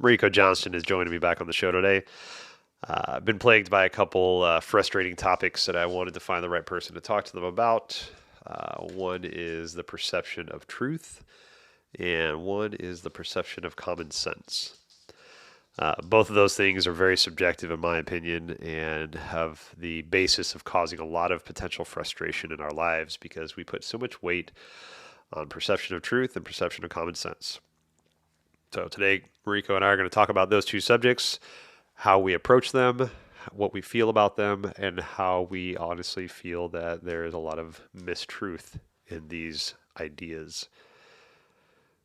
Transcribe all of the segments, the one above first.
Mariko Johnston is joining me back on the show today. I've been plagued by a couple frustrating topics that I wanted to find the right person to talk to them about. One is the perception of truth, and one is the perception of common sense. Both of those things are very subjective, in my opinion, and have the basis of causing a lot of potential frustration in our lives because we put so much weight on perception of truth and perception of common sense. So today, Mariko and I are going to talk about those two subjects, how we approach them, what we feel about them, and how we honestly feel that there is a lot of mistruth in these ideas.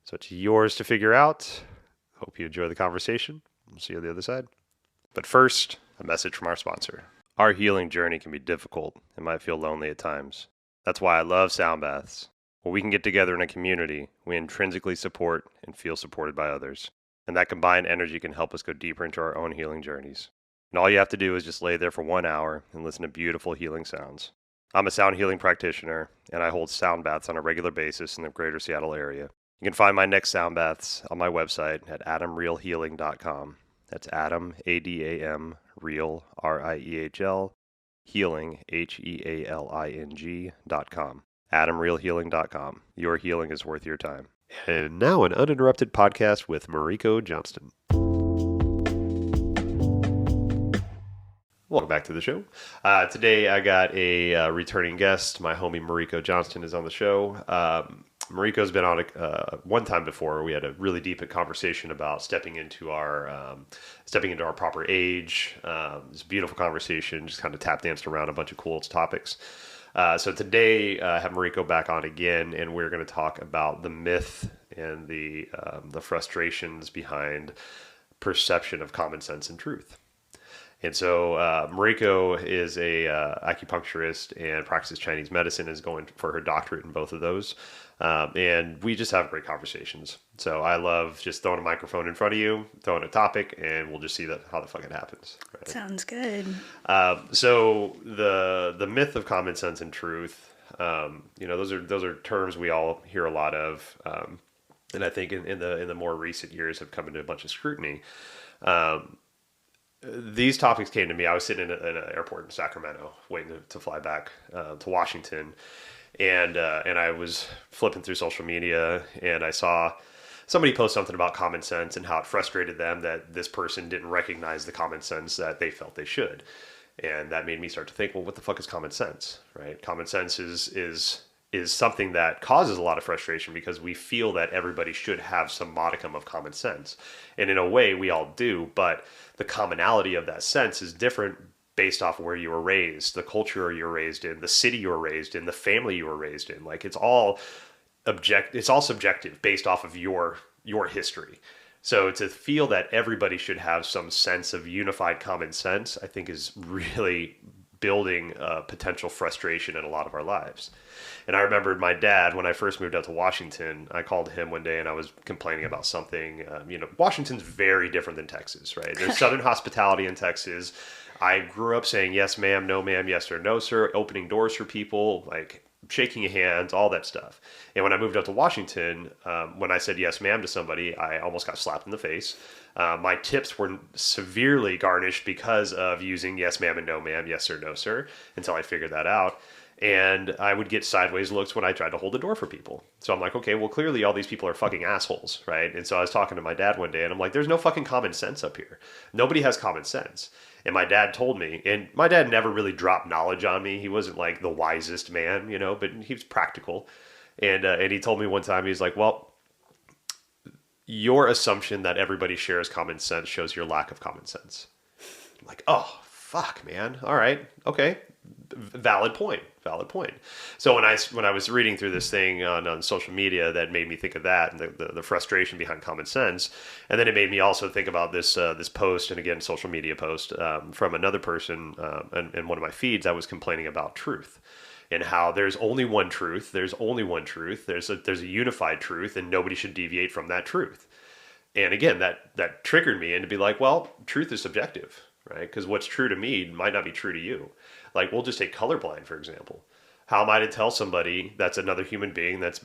So it's yours to figure out. Hope you enjoy the conversation. We'll see you on the other side. But first, a message from our sponsor. Our healing journey can be difficult and might feel lonely at times. That's why I love sound baths. When we can get together in a community, we intrinsically support and feel supported by others. And that combined energy can help us go deeper into our own healing journeys. And all you have to do is just lay there for 1 hour and listen to beautiful healing sounds. I'm a sound healing practitioner, and I hold sound baths on a regular basis in the greater Seattle area. You can find my next sound baths on my website at adamrealhealing.com. That's Adam, A-D-A-M, Real, R-I-E-H-L, Healing, Healing.com. AdamRealHealing.com. Your healing is worth your time. And now an uninterrupted podcast with Mariko Johnston. Welcome back to the show. Today I got a returning guest. My homie Mariko Johnston is on the show. Mariko's been on one time before. We had a really deep conversation about stepping into our proper age. It was a beautiful conversation. Just kind of tap danced around a bunch of cool topics. So today I have Mariko back on again, and we're going to talk about the myth and the frustrations behind perception of common sense and truth. And so Mariko is a acupuncturist and practices Chinese medicine, is going for her doctorate in both of those. And we just have great conversations. So I love just throwing a microphone in front of you, throwing a topic, and we'll just see how the fuck it happens. Right? Sounds good. So the myth of common sense and truth, those are terms we all hear a lot of, and I think in the more recent years have come into a bunch of scrutiny. These topics came to me. I was sitting in an airport in Sacramento, waiting to fly back to Washington. And I was flipping through social media, and I saw somebody post something about common sense and how it frustrated them that this person didn't recognize the common sense that they felt they should. And that made me start to think, well, what the fuck is common sense, right? Common sense is something that causes a lot of frustration because we feel that everybody should have some modicum of common sense. And in a way, we all do, but the commonality of that sense is different based off where you were raised, the culture you were raised in, the city you were raised in, the family you were raised in. Like it's all subjective based off of your history. So to feel that everybody should have some sense of unified common sense, I think is really building potential frustration in a lot of our lives. And I remembered my dad, when I first moved out to Washington, I called him one day and I was complaining about something. Washington's very different than Texas, right? There's Southern hospitality in Texas. I grew up saying yes, ma'am, no, ma'am, yes, sir, no, sir, opening doors for people, like shaking hands, all that stuff. And when I moved up to Washington, when I said yes, ma'am to somebody, I almost got slapped in the face. My tips were severely garnished because of using yes, ma'am, and no, ma'am, yes, sir, no, sir, until I figured that out. And I would get sideways looks when I tried to hold the door for people. So I'm like, okay, well, clearly all these people are fucking assholes, right? And so I was talking to my dad one day, and I'm like, there's no fucking common sense up here. Nobody has common sense. And my dad told me, and my dad never really dropped knowledge on me. He wasn't like the wisest man, but he was practical. And he told me one time, he's like, well, your assumption that everybody shares common sense shows your lack of common sense. I'm like, oh, fuck, man. All right. Okay. Valid point. So when I was reading through this thing on social media, that made me think of that and the frustration behind common sense. And then it made me also think about this post, and again, social media post from another person in one of my feeds. I was complaining about truth and how there's only one truth. There's a unified truth, and nobody should deviate from that truth. And again, that triggered me, and to be like, well, truth is subjective, right? Because what's true to me might not be true to you. Like, we'll just take colorblind, for example. How am I to tell somebody that's another human being that's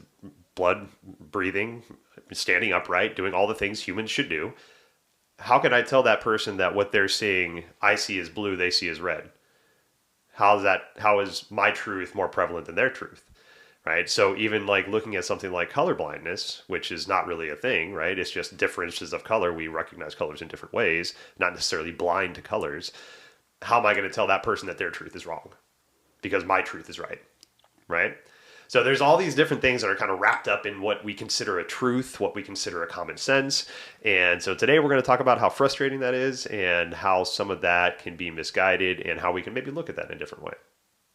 blood breathing, standing upright, doing all the things humans should do, how can I tell that person that what they're seeing, I see as blue, they see as red? How is my truth more prevalent than their truth? Right. So even like looking at something like color blindness, which is not really a thing, right? It's just differences of color. We recognize colors in different ways, not necessarily blind to colors. How am I going to tell that person that their truth is wrong? Because my truth is right. Right. So there's all these different things that are kind of wrapped up in what we consider a truth, what we consider a common sense. And so today we're going to talk about how frustrating that is and how some of that can be misguided and how we can maybe look at that in a different way.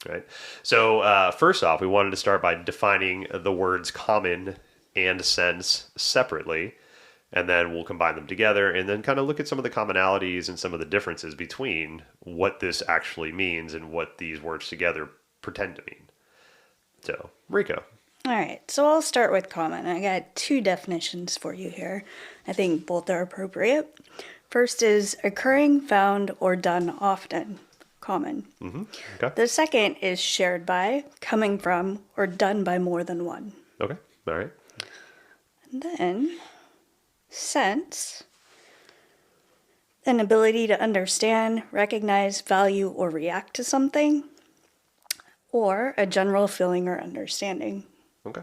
Right. So first off, we wanted to start by defining the words common and sense separately, and then we'll combine them together and then kind of look at some of the commonalities and some of the differences between what this actually means and what these words together pretend to mean. So, Mariko. All right, so I'll start with common. I got two definitions for you here. I think both are appropriate. First is occurring, found, or done often. Common. Mm-hmm. Okay. The second is shared by, coming from, or done by more than one. Okay. All right. And then sense, an ability to understand, recognize, value, or react to something, or a general feeling or understanding. Okay.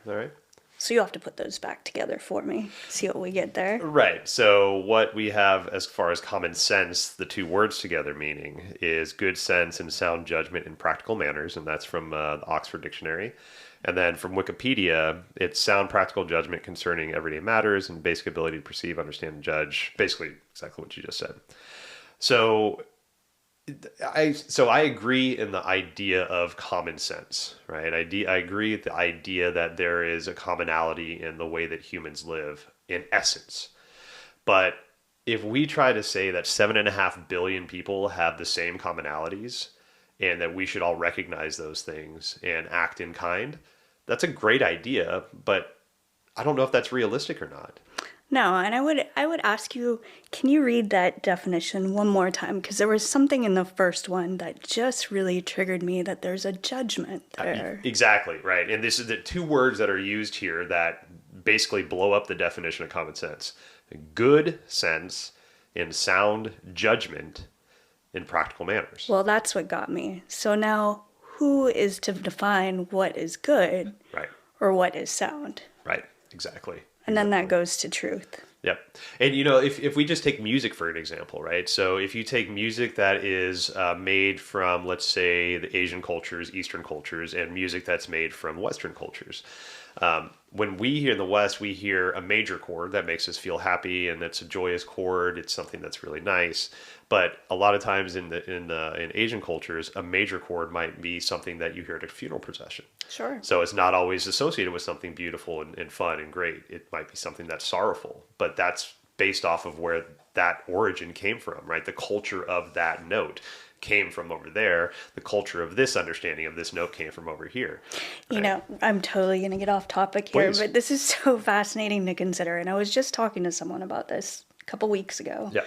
All right. So you'll have to put those back together for me, see what we get there. Right. So what we have as far as common sense, the two words together meaning, is good sense and sound judgment in practical manners, and that's from the Oxford Dictionary. And then from Wikipedia, it's sound practical judgment concerning everyday matters and basic ability to perceive, understand, and judge. Basically, exactly what you just said. So I agree in the idea of common sense, right? I agree with the idea that there is a commonality in the way that humans live in essence. But if we try to say that 7.5 billion people have the same commonalities and that we should all recognize those things and act in kind, that's a great idea, but I don't know if that's realistic or not. No, and I would ask you, can you read that definition one more time? Because there was something in the first one that just really triggered me that there's a judgment there. Exactly, right. And this is the two words that are used here that basically blow up the definition of common sense. Good sense and sound judgment in practical manners. Well, that's what got me. So now, who is to define what is good Right. or what is sound? Right, exactly. And then that goes to truth. Yep. And, you know, if we just take music for an example, right? So if you take music that is made from, let's say, the Asian cultures, Eastern cultures, and music that's made from Western cultures, when we here in the West, we hear a major chord that makes us feel happy, and it's a joyous chord. It's something that's really nice. But a lot of times in Asian cultures, a major chord might be something that you hear at a funeral procession. Sure. So it's not always associated with something beautiful and fun and great. It might be something that's sorrowful, but that's based off of where that origin came from, right? The culture of that note came from over there. The culture of this understanding of this note came from over here. Right? You know, I'm totally going to get off topic here, Please. but this is so fascinating to consider. And I was just talking to someone about this a couple weeks ago. Yeah.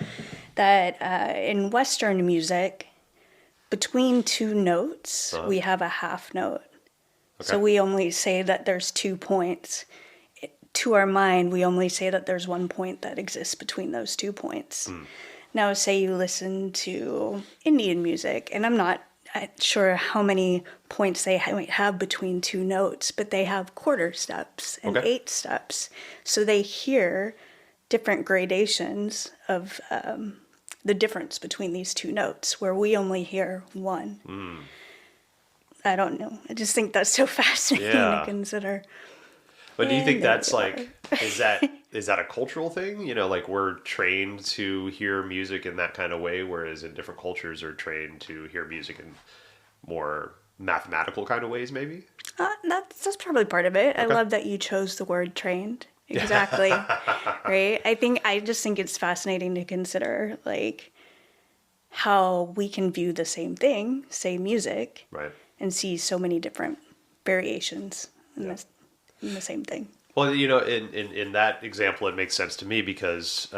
That in Western music, between two notes, we have a half note. Okay. So we only say that there's 2 points. To our mind, we only say that there's 1 point that exists between those 2 points. Now, say you listen to Indian music, and I'm not sure how many points they might have between two notes, but they have quarter steps and 8 steps. So they hear different gradations of the difference between these two notes, where we only hear one. I don't know. I just think that's so fascinating to consider. But do you think that's like, is that a cultural thing? You know, like we're trained to hear music in that kind of way, whereas in different cultures are trained to hear music in more mathematical kind of ways, maybe? That's probably part of it. I love that you chose the word trained. Exactly. Right? I just think it's fascinating to consider, like, how we can view the same thing, say music, right, and see so many different variations in the same thing. Well, you know, in that example, it makes sense to me because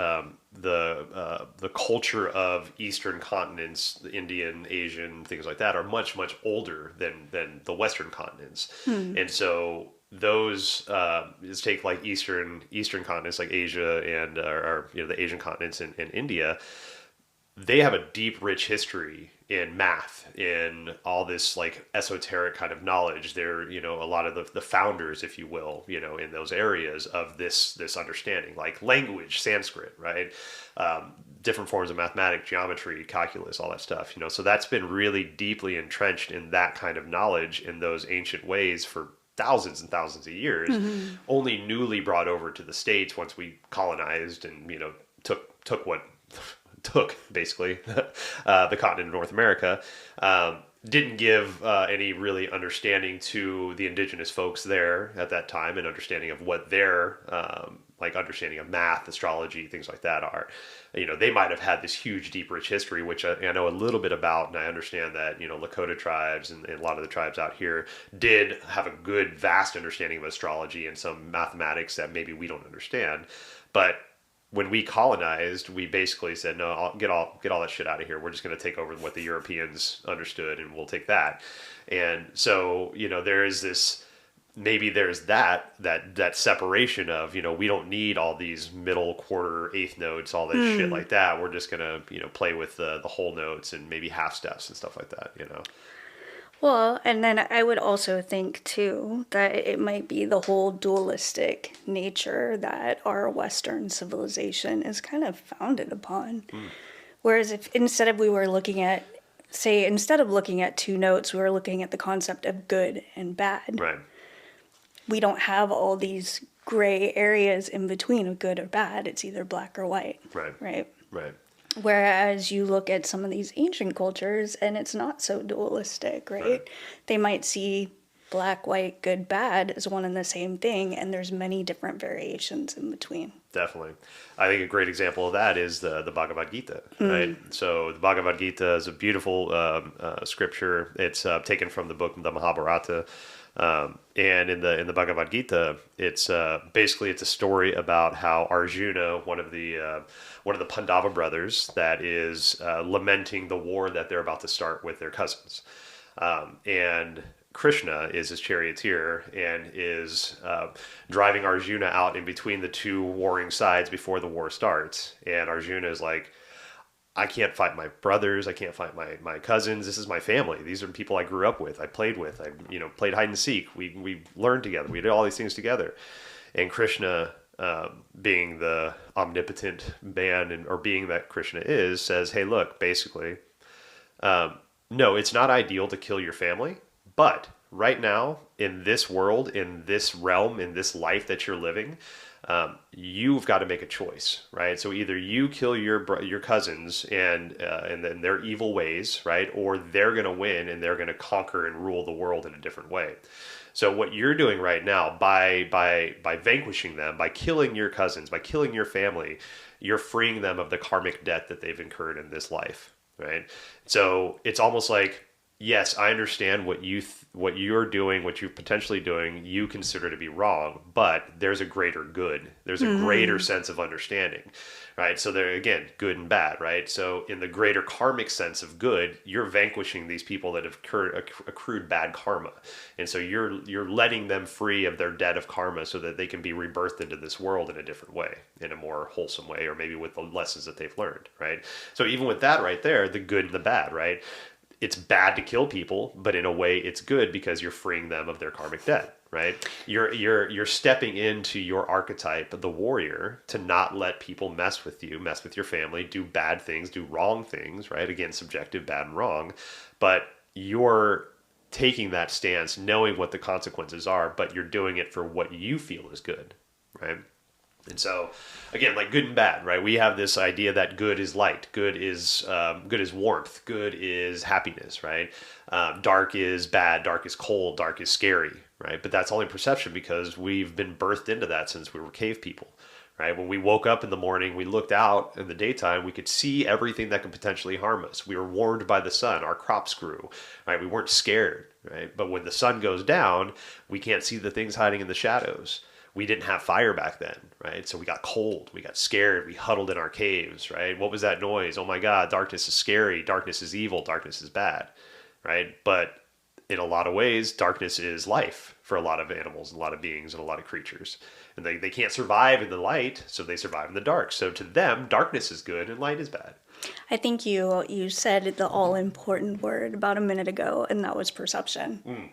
the culture of Eastern continents, the Indian, Asian, things like that, are much, much older than the Western continents. And so those let's take like eastern continents like Asia and or the Asian continents and India. They have a deep, rich history in math, in all this like esoteric kind of knowledge. They're, a lot of the founders, if you will, in those areas of this understanding, like language, Sanskrit, right? Different forms of mathematics, geometry, calculus, all that stuff, So that's been really deeply entrenched in that kind of knowledge in those ancient ways for thousands and thousands of years, only newly brought over to the States once we colonized and, took what took basically the continent of North America, didn't give any really understanding to the indigenous folks there at that time, and understanding of what their like understanding of math, astrology, things like that are. They might have had this huge, deep, rich history, which I know a little bit about, and I understand that Lakota tribes and a lot of the tribes out here did have a good, vast understanding of astrology and some mathematics that maybe we don't understand, but when we colonized, we basically said, no, get all that shit out of here. We're just going to take over what the Europeans understood, and we'll take that. And so, there is this, maybe there's that separation of, we don't need all these middle, quarter, eighth notes, all this shit like that. We're just going to, play with the whole notes and maybe half steps and stuff like that, Well, and then I would also think, too, that it might be the whole dualistic nature that our Western civilization is kind of founded upon. Whereas if instead of looking at two notes, we were looking at the concept of good and bad. Right. We don't have all these gray areas in between of good or bad. It's either black or white. Right. Right. Right. Whereas you look at some of these ancient cultures and it's not so dualistic, right? They might see black, white, good, bad as one and the same thing, and there's many different variations in between. Definitely. I think a great example of that is the Bhagavad Gita, right? So the Bhagavad Gita is a beautiful scripture. It's taken from the book, the Mahabharata. And in the Bhagavad Gita, it's basically it's a story about how Arjuna, one of the Pandava brothers, that is lamenting the war that they're about to start with their cousins, and Krishna is his charioteer and is driving Arjuna out in between the two warring sides before the war starts. And Arjuna is like, I can't fight my brothers. I can't fight my cousins. This is my family. These are people I grew up with. I played with. I played hide and seek. We learned together. We did all these things together. And Krishna, being the omnipotent man or being that Krishna is, says, hey, look, basically, no, it's not ideal to kill your family. But right now, in this world, in this realm, in this life that you're living, you've got to make a choice, right? So either you kill your cousins and then their evil ways, right? Or they're going to win and they're going to conquer and rule the world in a different way. So what you're doing right now by vanquishing them, by killing your cousins, by killing your family, you're freeing them of the karmic debt that they've incurred in this life, right? So it's almost like, yes, I understand what you're doing, what you're potentially doing, you consider to be wrong, but there's a greater good. There's a greater sense of understanding, right? So there, again, good and bad, right? So in the greater karmic sense of good, you're vanquishing these people that have accrued bad karma. And so you're letting them free of their debt of karma so that they can be rebirthed into this world in a different way, in a more wholesome way, or maybe with the lessons that they've learned, right? So even with that right there, the good and the bad, right? It's bad to kill people, but in a way it's good because you're freeing them of their karmic debt, right? You're stepping into your archetype, the warrior, to not let people mess with you, mess with your family, do bad things, do wrong things, right? Again, subjective, bad and wrong. But you're taking that stance, knowing what the consequences are, but you're doing it for what you feel is good, right? And so, again, like good and bad, right? We have this idea that good is light, good is warmth, good is happiness, right? Dark is bad, dark is cold, dark is scary, right? But that's only perception because we've been birthed into that since we were cave people, right? When we woke up in the morning, we looked out in the daytime, we could see everything that could potentially harm us. We were warmed by the sun, our crops grew, right? We weren't scared, right? But when the sun goes down, we can't see the things hiding in the shadows. We didn't have fire back then, right? So we got cold, we got scared, we huddled in our caves, right? What was that noise? Oh my God, darkness is scary, darkness is evil, darkness is bad, right? But in a lot of ways, darkness is life for a lot of animals and a lot of beings and a lot of creatures. And they can't survive in the light, so they survive in the dark. So to them, darkness is good and light is bad. I think you said the all important word about a minute ago, and that was perception.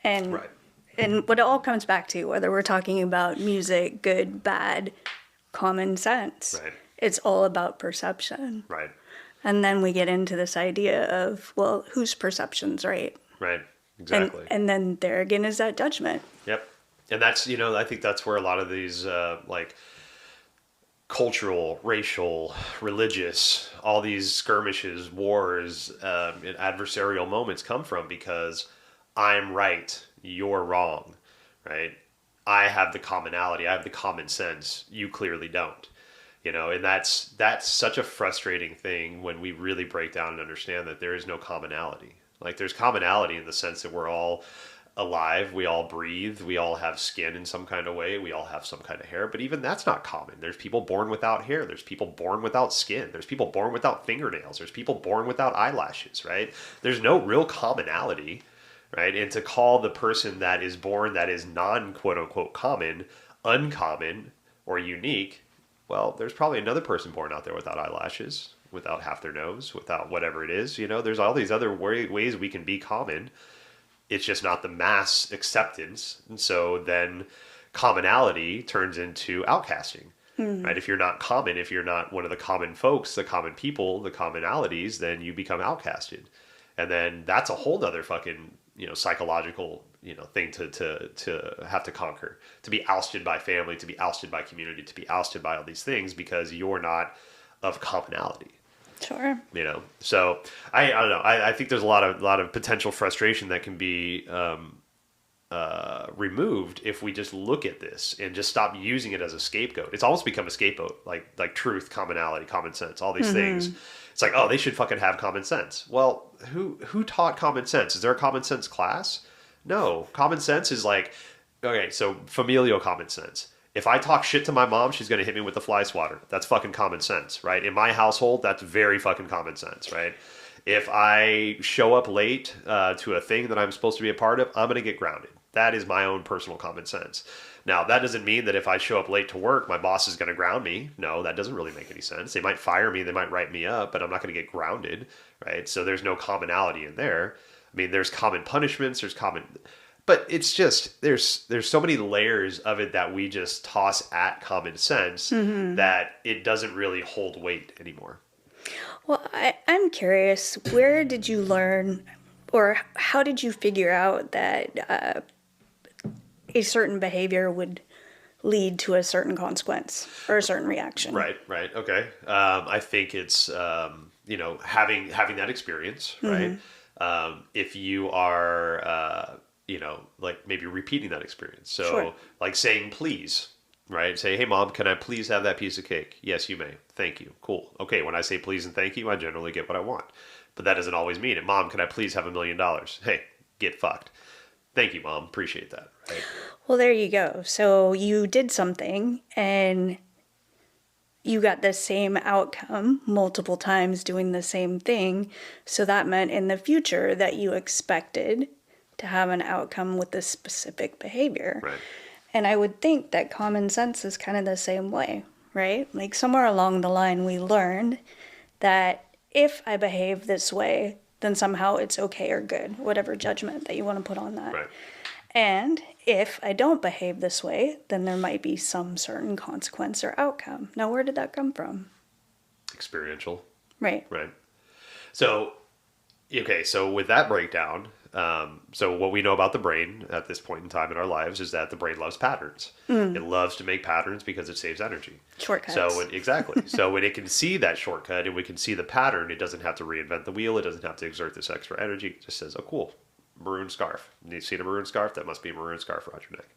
And Right. and what it all comes back to, whether we're talking about music, good, bad, common sense, Right. it's all about perception. Right. And then we get into this idea of, well, whose perception's right? Right. Exactly. And then there again is that judgment. Yep. And that's, I think that's where a lot of these, like, cultural, racial, religious, all these skirmishes, wars, and adversarial moments come from, because I'm right, you're wrong, right? I have the commonality, I have the common sense, you clearly don't. And that's such a frustrating thing when we really break down and understand that there is no commonality. Like, there's commonality in the sense that we're all alive, we all breathe, we all have skin in some kind of way, we all have some kind of hair, but even that's not common. There's people born without hair, there's people born without skin, there's people born without fingernails, there's people born without eyelashes, right? There's no real commonality, right? And to call the person that is born that is non quote unquote common, uncommon, or unique, well, there's probably another person born out there without eyelashes, without half their nose, without whatever it is. There's all these other ways we can be common. It's just not the mass acceptance. And so then commonality turns into outcasting, right? If you're not common, if you're not one of the common folks, the common people, the commonalities, then you become outcasted. And then that's a whole nother fucking, psychological, thing to have to conquer, to be ousted by family, to be ousted by community, to be ousted by all these things because you're not of commonality. Sure. So I don't know. I think there's a lot of potential frustration that can be removed if we just look at this and just stop using it as a scapegoat. It's almost become a scapegoat, like truth, commonality, common sense, all these things. It's like, oh, they should fucking have common sense. Well, who taught common sense? Is there a common sense class? No. Common sense is like, okay, so familial common sense. If I talk shit to my mom, she's going to hit me with the fly swatter. That's fucking common sense, right? In my household, that's very fucking common sense, right? If I show up late to a thing that I'm supposed to be a part of, I'm going to get grounded. That is my own personal common sense. Now, that doesn't mean that if I show up late to work, my boss is going to ground me. No, that doesn't really make any sense. They might fire me, they might write me up, but I'm not going to get grounded, right? So there's no commonality in there. I mean, there's common punishments, there's common... But it's just, there's so many layers of it that we just toss at common sense that it doesn't really hold weight anymore. Well, I'm curious, where did you learn, or how did you figure out that a certain behavior would lead to a certain consequence or a certain reaction? Right, okay. I think it's, having that experience, right? If you are... like maybe repeating that experience. So Sure. like saying please, right? Say, hey mom, can I please have that piece of cake? Yes, you may. Thank you. Cool. Okay. When I say please and thank you, I generally get what I want, but that doesn't always mean it. Mom, can I please have $1 million? Hey, get fucked. Thank you, mom. Appreciate that. Right? Well, there you go. So you did something and you got the same outcome multiple times doing the same thing. So that meant in the future that you expected to have an outcome with this specific behavior. Right. And I would think that common sense is kind of the same way, right? Like somewhere along the line we learned that if I behave this way, then somehow it's okay or good, whatever judgment that you want to put on that. Right. And if I don't behave this way, then there might be some certain consequence or outcome. Now, where did that come from? Experiential. Right. Right. So, okay, so with that breakdown, so what we know about the brain at this point in time in our lives is that the brain loves patterns. It loves to make patterns because it saves energy. Shortcuts. So exactly. So when it can see that shortcut and we can see the pattern, it doesn't have to reinvent the wheel. It doesn't have to exert this extra energy. It just says, oh, cool, maroon scarf. You've seen a maroon scarf? That must be a maroon scarf around your neck.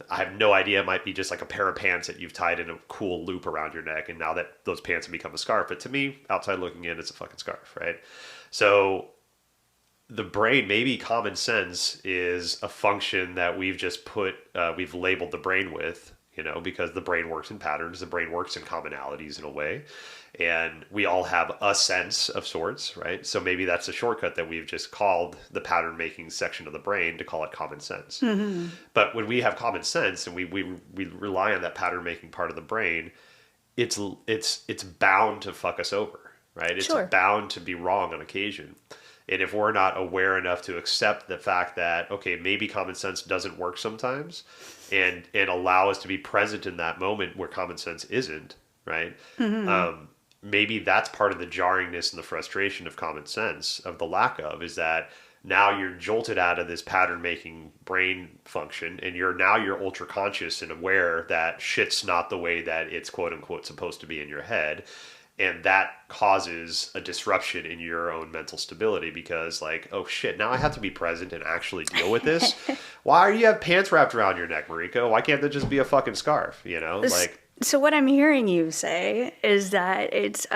I have no idea. It might be just like a pair of pants that you've tied in a cool loop around your neck. And now that those pants have become a scarf. But to me, outside looking in, it's a fucking scarf, right? So the brain, maybe common sense is a function that we've just we've labeled the brain with, because the brain works in patterns, the brain works in commonalities in a way. And we all have a sense of sorts, right? So maybe that's a shortcut that we've just called the pattern making section of the brain to call it common sense. But when we have common sense and we rely on that pattern making part of the brain, it's bound to fuck us over, right? It's Sure. bound to be wrong on occasion. And if we're not aware enough to accept the fact that, okay, maybe common sense doesn't work sometimes, and allow us to be present in that moment where common sense isn't, right? Maybe that's part of the jarringness and the frustration of common sense, of the lack of, is that now you're jolted out of this pattern making brain function, and you're ultra conscious and aware that shit's not the way that it's quote unquote supposed to be in your head. And that causes a disruption in your own mental stability, because like, oh shit, now I have to be present and actually deal with this. Why do you have pants wrapped around your neck, Mariko? Why can't that just be a fucking scarf? You know, like. So what I'm hearing you say is that it's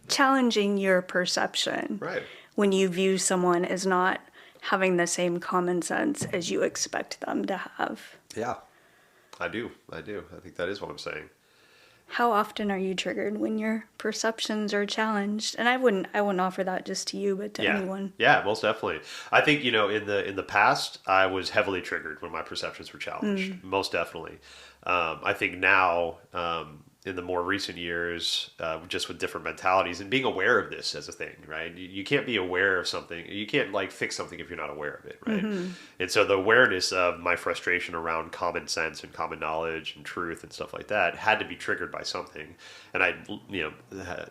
challenging your perception, Right. when you view someone as not having the same common sense as you expect them to have. Yeah, I do. I think that is what I'm saying. How often are you triggered when your perceptions are challenged? And I wouldn't offer that just to you, but to anyone. Yeah, most definitely. I think, in the past, I was heavily triggered when my perceptions were challenged. Most definitely. I think now, in the more recent years, just with different mentalities and being aware of this as a thing, right? You can't be aware of something. You can't like fix something if you're not aware of it, right? And so the awareness of my frustration around common sense and common knowledge and truth and stuff like that had to be triggered by something. And I,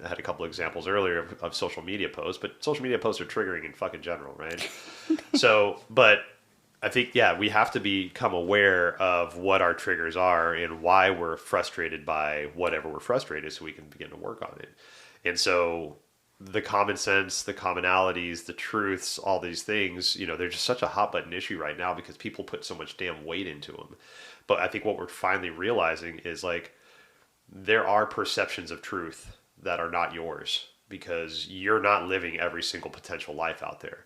had a couple of examples earlier of social media posts, but social media posts are triggering in fucking general, right? But I think, we have to become aware of what our triggers are and why we're frustrated by whatever we're frustrated, so we can begin to work on it. And so the common sense, the commonalities, the truths, all these things, they're just such a hot button issue right now because people put so much damn weight into them. But I think what we're finally realizing is like, there are perceptions of truth that are not yours because you're not living every single potential life out there.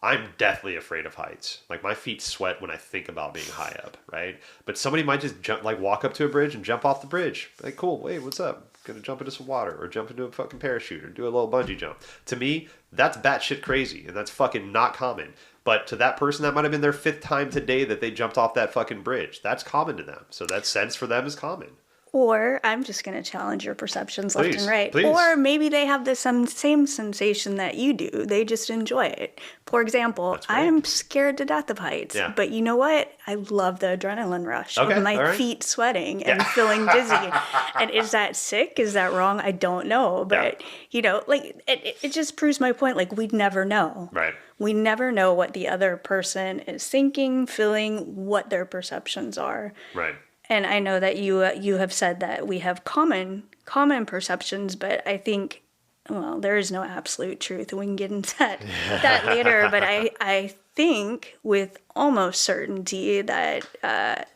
I'm deathly afraid of heights. Like my feet sweat when I think about being high up, right? But somebody might just walk up to a bridge and jump off the bridge. Like, cool, wait, what's up? Gonna jump into some water or jump into a fucking parachute or do a little bungee jump. To me, that's batshit crazy and that's fucking not common. But to that person, that might have been their 5th time today that they jumped off that fucking bridge. That's common to them. So that sense for them is common. Or I'm just going to challenge your perceptions left and right. Please. Or maybe they have the same sensation that you do. They just enjoy it. For example, I am scared to death of heights. Yeah. But you know what? I love the adrenaline rush Okay, of my feet sweating and feeling dizzy. And is that sick? Is that wrong? I don't know. But, it just proves my point. Like, we'd never know. Right. We never know what the other person is thinking, feeling, what their perceptions are. Right. And I know that you have said that we have common perceptions, but I think, there is no absolute truth, and we can get into that later. But I think with almost certainty that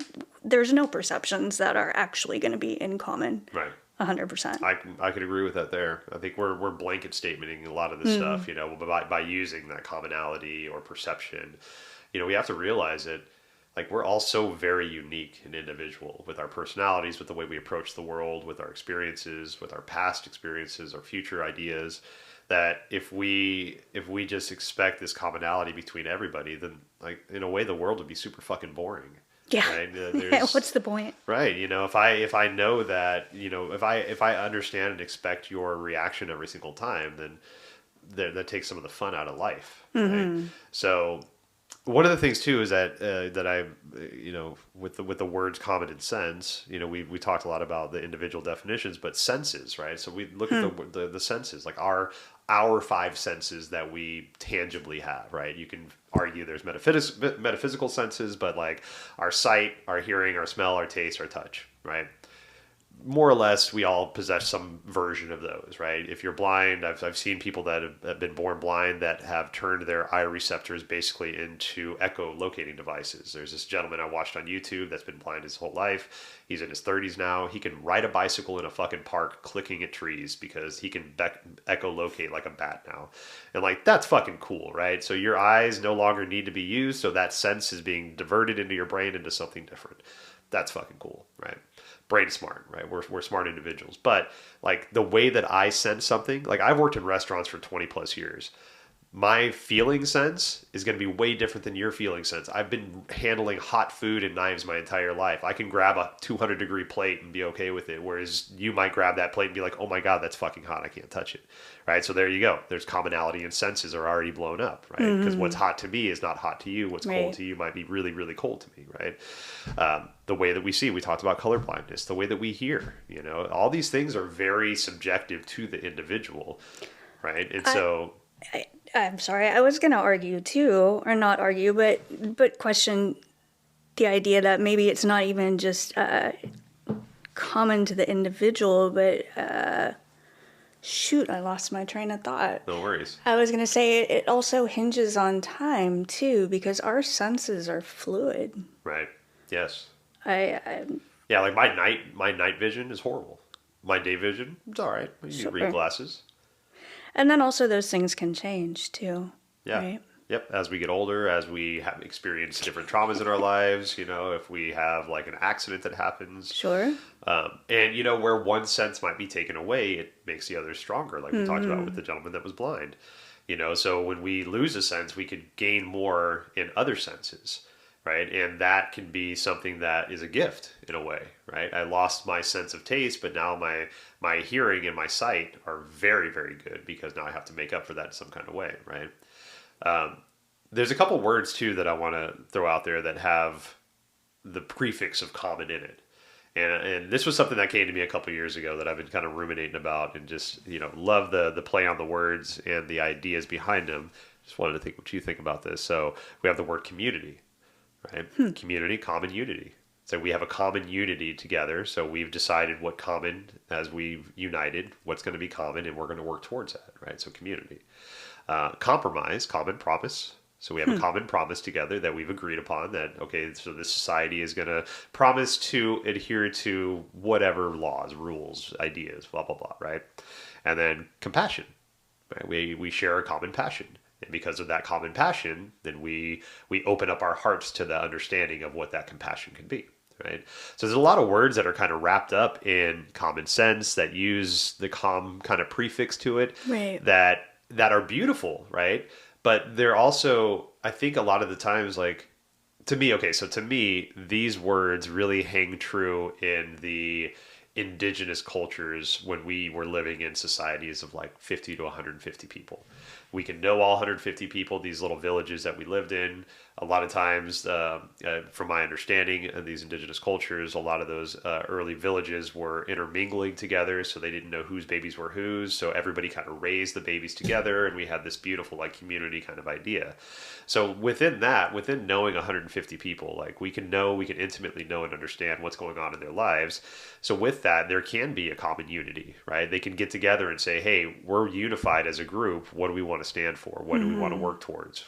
there's no perceptions that are actually going to be in common. Right. 100%. I could agree with that there. I think we're blanket statementing a lot of this stuff, by using that commonality or perception. We have to realize that, like, we're all so very unique and individual with our personalities, with the way we approach the world, with our experiences, with our past experiences, our future ideas, that if we just expect this commonality between everybody, then, like, in a way, the world would be super fucking boring. Yeah. Right? What's the point? Right. If I know that, if I understand and expect your reaction every single time, then that takes some of the fun out of life. Right? So one of the things too is that I, with the words common and sense, we talked a lot about the individual definitions, but senses, right? So we look at the senses, like our 5 senses that we tangibly have, right? You can argue there's metaphysical senses, but like our sight, our hearing, our smell, our taste, our touch, right? More or less, we all possess some version of those, right? If you're blind, I've seen people that have been born blind that have turned their eye receptors basically into echolocating devices. There's this gentleman I watched on YouTube that's been blind his whole life. He's in his 30s now. He can ride a bicycle in a fucking park clicking at trees because he can echolocate like a bat now. And like, that's fucking cool, right? So your eyes no longer need to be used, so that sense is being diverted into your brain into something different. That's fucking cool, right? Brain smart, right? We're smart individuals. But like the way that I sense something, like I've worked in restaurants for 20 plus years. My feeling sense is going to be way different than your feeling sense. I've been handling hot food and knives my entire life. I can grab a 200-degree plate and be okay with it, whereas you might grab that plate and be like, oh my God, that's fucking hot. I can't touch it, right? So there you go. There's commonality and senses are already blown up, right? Because what's hot to me is not hot to you. What's cold to you might be really, really cold to me, right? The way that we see, we talked about color blindness, the way that we hear, all these things are very subjective to the individual, right? And so... I'm sorry, I was going to argue too, or not argue, but question the idea that maybe it's not even just common to the individual, but shoot, I lost my train of thought. No worries. I was going to say it also hinges on time too, because our senses are fluid. Right. Yes. I Yeah, like my night vision is horrible. My day vision, it's all right. You need read glasses. And then also those things can change too. Yeah. Right? Yep. As we get older, as we have experienced different traumas in our lives, if we have like an accident that happens. Sure. And where one sense might be taken away, it makes the other stronger. Like we talked about with the gentleman that was blind. So when we lose a sense, we could gain more in other senses. Right. And that can be something that is a gift in a way. Right. I lost my sense of taste, but now my hearing and my sight are very, very good because now I have to make up for that in some kind of way. Right. There's a couple words too that I want to throw out there that have the prefix of common in it. And this was something that came to me a couple years ago that I've been kind of ruminating about and just, love the play on the words and the ideas behind them. Just wanted to think what you think about this. So we have the word community. Right? Community, common unity. So we have a common unity together. So we've decided what common, as we've united, what's going to be common, and we're going to work towards that. Right? So community. Compromise, common promise. So we have a common promise together that we've agreed upon that, okay, so this society is going to promise to adhere to whatever laws, rules, ideas, blah, blah, blah, right? And then compassion. Right? We share a common passion. And because of that common passion, then we open up our hearts to the understanding of what that compassion can be, right? So there's a lot of words that are kind of wrapped up in common sense that use the com kind of prefix to it, right, that are beautiful, right? But they're also, I think a lot of the times, like, to me, these words really hang true in the indigenous cultures when we were living in societies of like 50 to 150 people. We can know all 150 people, these little villages that we lived in. A lot of times, from my understanding of these indigenous cultures, a lot of those early villages were intermingling together, so they didn't know whose babies were whose. So everybody kind of raised the babies together, and we had this beautiful like community kind of idea. So within knowing 150 people, like we can intimately know and understand what's going on in their lives. So with that, there can be a common unity, right? They can get together and say, hey, we're unified as a group. What do we want to stand for? What do we want to work towards?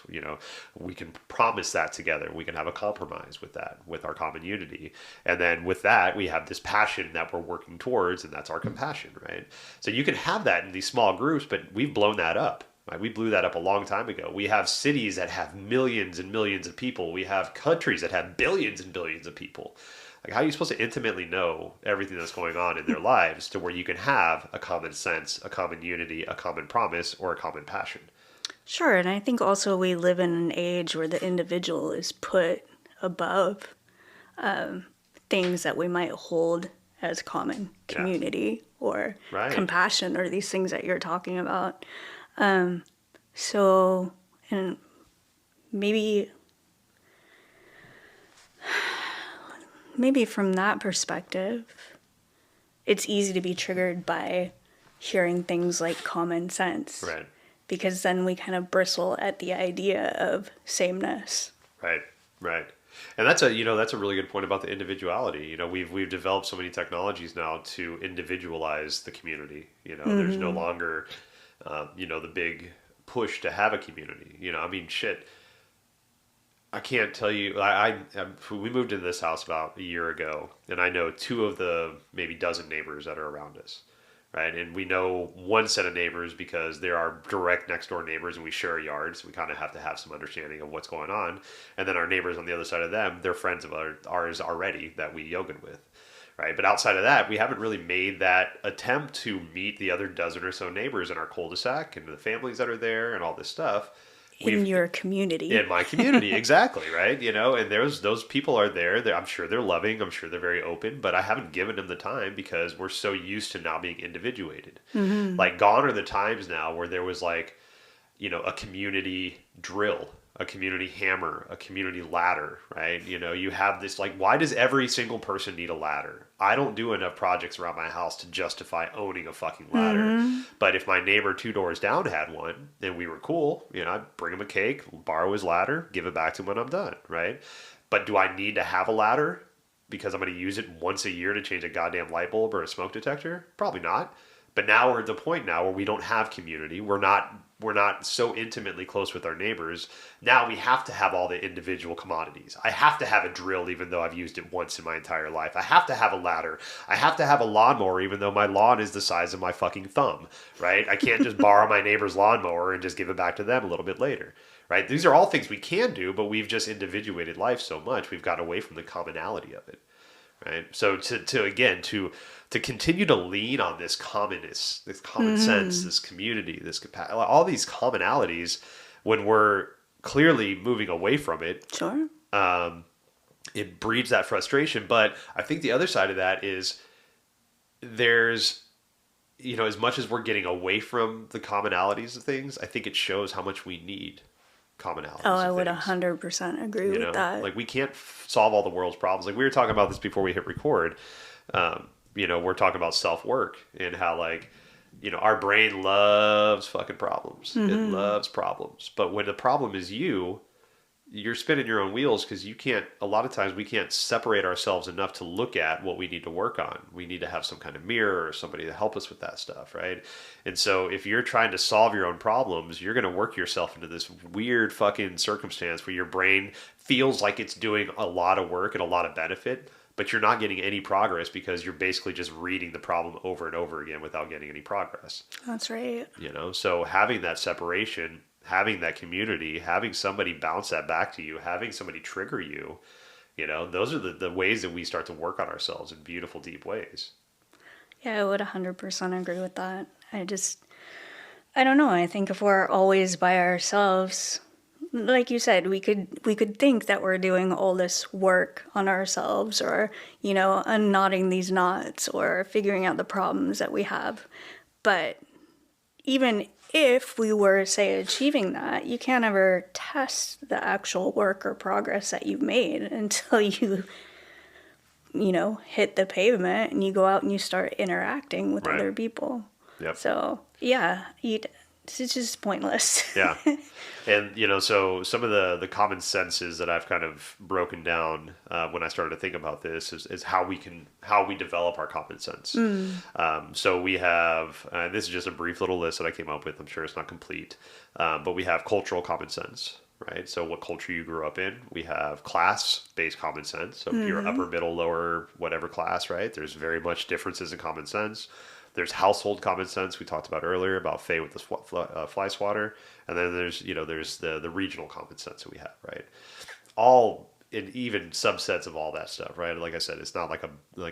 We can promise that together. We can have a compromise with that, with our common unity. And then with that, we have this passion that we're working towards, and that's our compassion, right? So you can have that in these small groups, but we've blown that up. Right? We blew that up a long time ago. We have cities that have millions and millions of people. We have countries that have billions and billions of people. Like, how are you supposed to intimately know everything that's going on in their lives to where you can have a common sense, a common unity, a common promise, or a common passion? Sure, and I think also we live in an age where the individual is put above things that we might hold as common community or compassion or these things that you're talking about. So, and maybe from that perspective, it's easy to be triggered by hearing things like common sense. Right. Because then we kind of bristle at the idea of sameness. Right. And that's a really good point about the individuality. We've developed so many technologies now to individualize the community. There's no longer, the big push to have a community. Shit. I can't tell you. We moved into this house about a year ago, and I know 2 of the maybe dozen neighbors that are around us. right? And we know one set of neighbors because they're our direct next door neighbors and we share a yard. So we kind of have to have some understanding of what's going on. And then our neighbors on the other side of them, they're friends of ours already that we yoga with. Right. But outside of that, we haven't really made that attempt to meet the other dozen or so neighbors in our cul-de-sac and the families that are there and all this stuff. In your community. In my community, exactly, right? You know, and those people are there. I'm sure they're loving. I'm sure they're very open, but I haven't given them the time because we're so used to now being individuated. Mm-hmm. Like, gone are the times now where there was like, you know, a community drill, a community hammer, a community ladder, right? You know, you have this, like, why does every single person need a ladder? I don't do enough projects around my house to justify owning a fucking ladder. Mm-hmm. But if my neighbor 2 doors down had one and we were cool, you know, I'd bring him a cake, borrow his ladder, give it back to him when I'm done, right? But do I need to have a ladder because I'm going to use it once a year to change a goddamn light bulb or a smoke detector? Probably not. But now we're at the point now where we don't have community. We're not so intimately close with our neighbors. Now we have to have all the individual commodities. I have to have a drill even though I've used it once in my entire life. I have to have a ladder. I have to have a lawnmower even though my lawn is the size of my fucking thumb, right? I can't just borrow my neighbor's lawnmower and just give it back to them a little bit later, right? These are all things we can do, but we've just individuated life so much. We've gotten away from the commonality of it, right? So to continue to lean on this commonness, this common sense, this community, this all these commonalities, when we're clearly moving away from it, sure, it breeds that frustration. But I think the other side of that is there's, you know, as much as we're getting away from the commonalities of things, I think it shows how much we need commonalities. Oh, I would 100% agree with that. Like, we can't solve all the world's problems. Like, we were talking about this before we hit record. You know, we're talking about self-work and how, like, you know, our brain loves fucking problems. Mm-hmm. It loves problems. But when the problem is you're spinning your own wheels because a lot of times we can't separate ourselves enough to look at what we need to work on. We need to have some kind of mirror or somebody to help us with that stuff, right? And so if you're trying to solve your own problems, you're going to work yourself into this weird fucking circumstance where your brain feels like it's doing a lot of work and a lot of benefit, but you're not getting any progress because you're basically just reading the problem over and over again without getting any progress. That's right. You know, so having that separation, having that community, having somebody bounce that back to you, having somebody trigger you, you know, those are the ways that we start to work on ourselves in beautiful, deep ways. Yeah, I would 100% agree with that. I don't know. I think if we're always by ourselves, like you said, we could think that we're doing all this work on ourselves, or, you know, unknotting these knots or figuring out the problems that we have. But even if we were, say, achieving that, you can't ever test the actual work or progress that you've made until you know, hit the pavement and you go out and you start interacting with other people. Yep. So, yeah, it's just pointless. Yeah. And, you know, so some of the common senses that I've kind of broken down when I started to think about this is how we develop our common sense. So we have, this is just a brief little list that I came up with. I'm sure it's not complete. But we have cultural common sense, right? So what culture you grew up in. We have class-based common sense. So if you're upper, middle, lower, whatever class, right? There's very much differences in common sense. There's household common sense we talked about earlier about Faye with the fly swatter, and then there's the regional common sense that we have, right? All in even subsets of all that stuff, right? Like I said, it's not like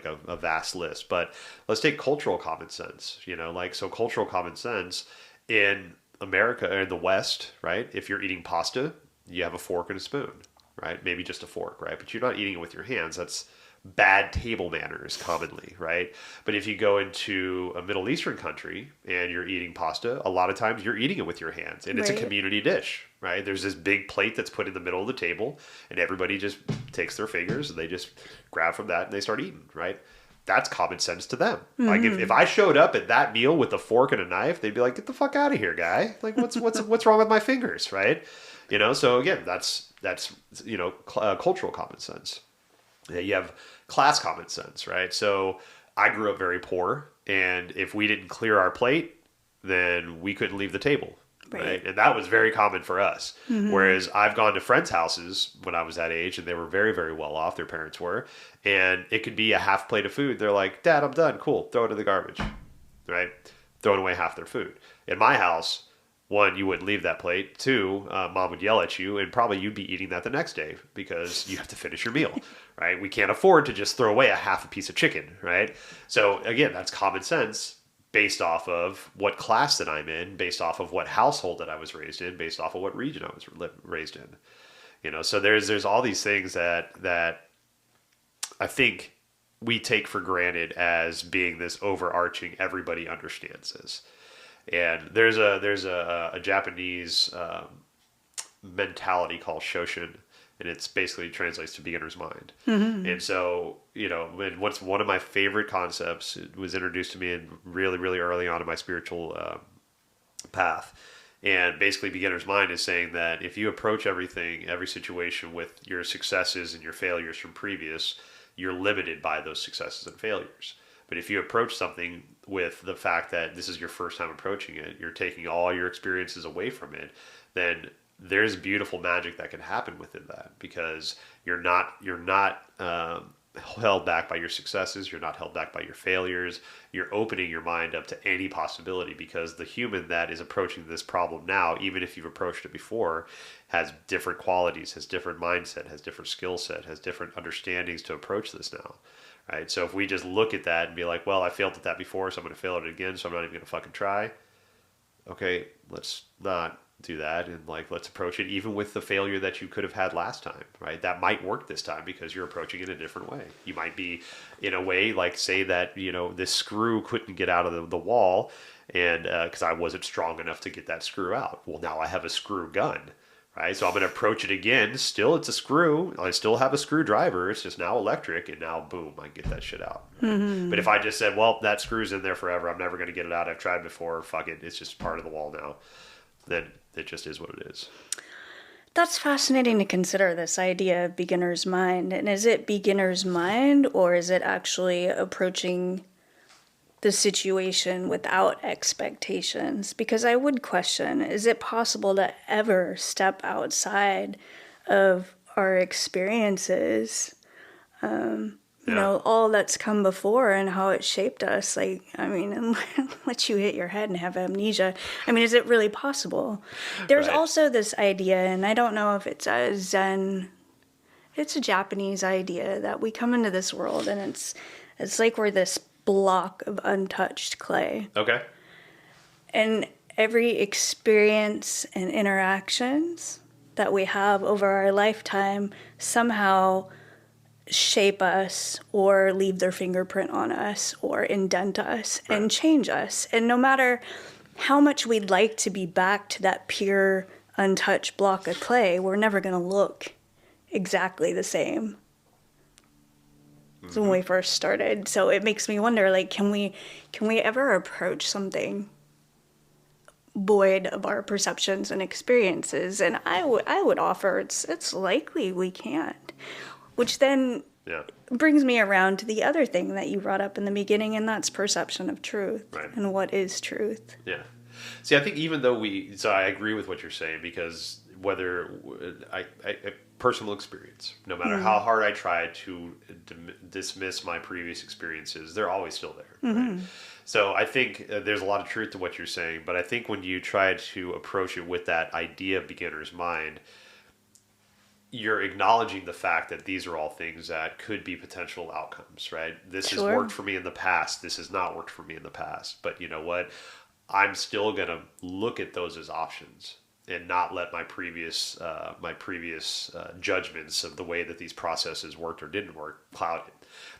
a vast list, but let's take cultural common sense. You know, like, so cultural common sense in America or in the West, right? If you're eating pasta, you have a fork and a spoon, right? Maybe just a fork, right? But you're not eating it with your hands. That's bad table manners commonly, right? But if you go into a Middle Eastern country and you're eating pasta, a lot of times you're eating it with your hands, and it's a community dish, right? There's this big plate that's put in the middle of the table, and everybody just takes their fingers and they just grab from that and they start eating, right? That's common sense to them. Mm-hmm. Like, if I showed up at that meal with a fork and a knife, they'd be like, "Get the fuck out of here, guy! Like, what's wrong with my fingers?" Right? You know. So again, that's you know, cultural common sense. Yeah, you have class common sense, right? So I grew up very poor, and if we didn't clear our plate, then we couldn't leave the table, right? And that was very common for us. Mm-hmm. Whereas I've gone to friends' houses when I was that age, and they were very, very well off, their parents were, and it could be a half plate of food. They're like, "Dad, I'm done. Cool. Throw it in the garbage." right? Throwing away half their food. In my house, one, you wouldn't leave that plate. Two, mom would yell at you, and probably you'd be eating that the next day because you have to finish your meal, right? We can't afford to just throw away a half a piece of chicken, right? So again, that's common sense based off of what class that I'm in, based off of what household that I was raised in, based off of what region I was raised in. So there's all these things that I think we take for granted as being this overarching, everybody understands this. And there's a Japanese mentality called Shoshin, and it's basically translates to beginner's mind. Mm-hmm. And so, what's one of my favorite concepts, it was introduced to me in really, really early on in my spiritual path. And basically beginner's mind is saying that if you approach every situation with your successes and your failures from previous, you're limited by those successes and failures. But if you approach something with the fact that this is your first time approaching it, you're taking all your experiences away from it, then there's beautiful magic that can happen within that, because you're not held back by your successes. You're not held back by your failures. You're opening your mind up to any possibility, because the human that is approaching this problem now, even if you've approached it before, has different qualities, has different mindset, has different skill set, has different understandings to approach this now. Right? So if we just look at that and be like, well, I failed at that before, so I'm going to fail at it again, so I'm not even going to fucking try. Okay, let's not do that, and let's approach it even with the failure that you could have had last time, right? That might work this time because you're approaching it a different way. You might be in a way, say that, this screw couldn't get out of the wall, and because I wasn't strong enough to get that screw out. Well, now I have a screw gun. Right, so I'm going to approach it again. Still, it's a screw. I still have a screwdriver. It's just now electric, and now, boom, I get that shit out. Right? Mm-hmm. But if I just said, well, that screw's in there forever, I'm never going to get it out. I've tried before. Fuck it. It's just part of the wall now. Then it just is what it is. That's fascinating to consider, this idea of beginner's mind. And is it beginner's mind, or is it actually approaching the situation without expectations? Because I would question, is it possible to ever step outside of our experiences, all that's come before and how it shaped us? And let you hit your head and have amnesia. Is it really possible? There's also this idea, and I don't know if it's a Zen, it's a Japanese idea, that we come into this world and it's like we're this block of untouched clay. Okay. And every experience and interactions that we have over our lifetime somehow shape us or leave their fingerprint on us or indent us and change us. And no matter how much we'd like to be back to that pure, untouched block of clay, we're never going to look exactly the same when we first started. So it makes me wonder, can we ever approach something void of our perceptions and experiences? And I would offer it's likely we can't. Which then brings me around to the other thing that you brought up in the beginning, and that's perception of truth. Right. And what is truth. Yeah. See, I think even though so I agree with what you're saying, because whether I personal experience, no matter how hard I try to dismiss my previous experiences, they're always still there. Mm-hmm. Right? So I think there's a lot of truth to what you're saying, but I think when you try to approach it with that idea of beginner's mind, you're acknowledging the fact that these are all things that could be potential outcomes, right? This has worked for me in the past. This has not worked for me in the past. But you know what? I'm still going to look at those as options and not let my previous judgments of the way that these processes worked or didn't work cloud it.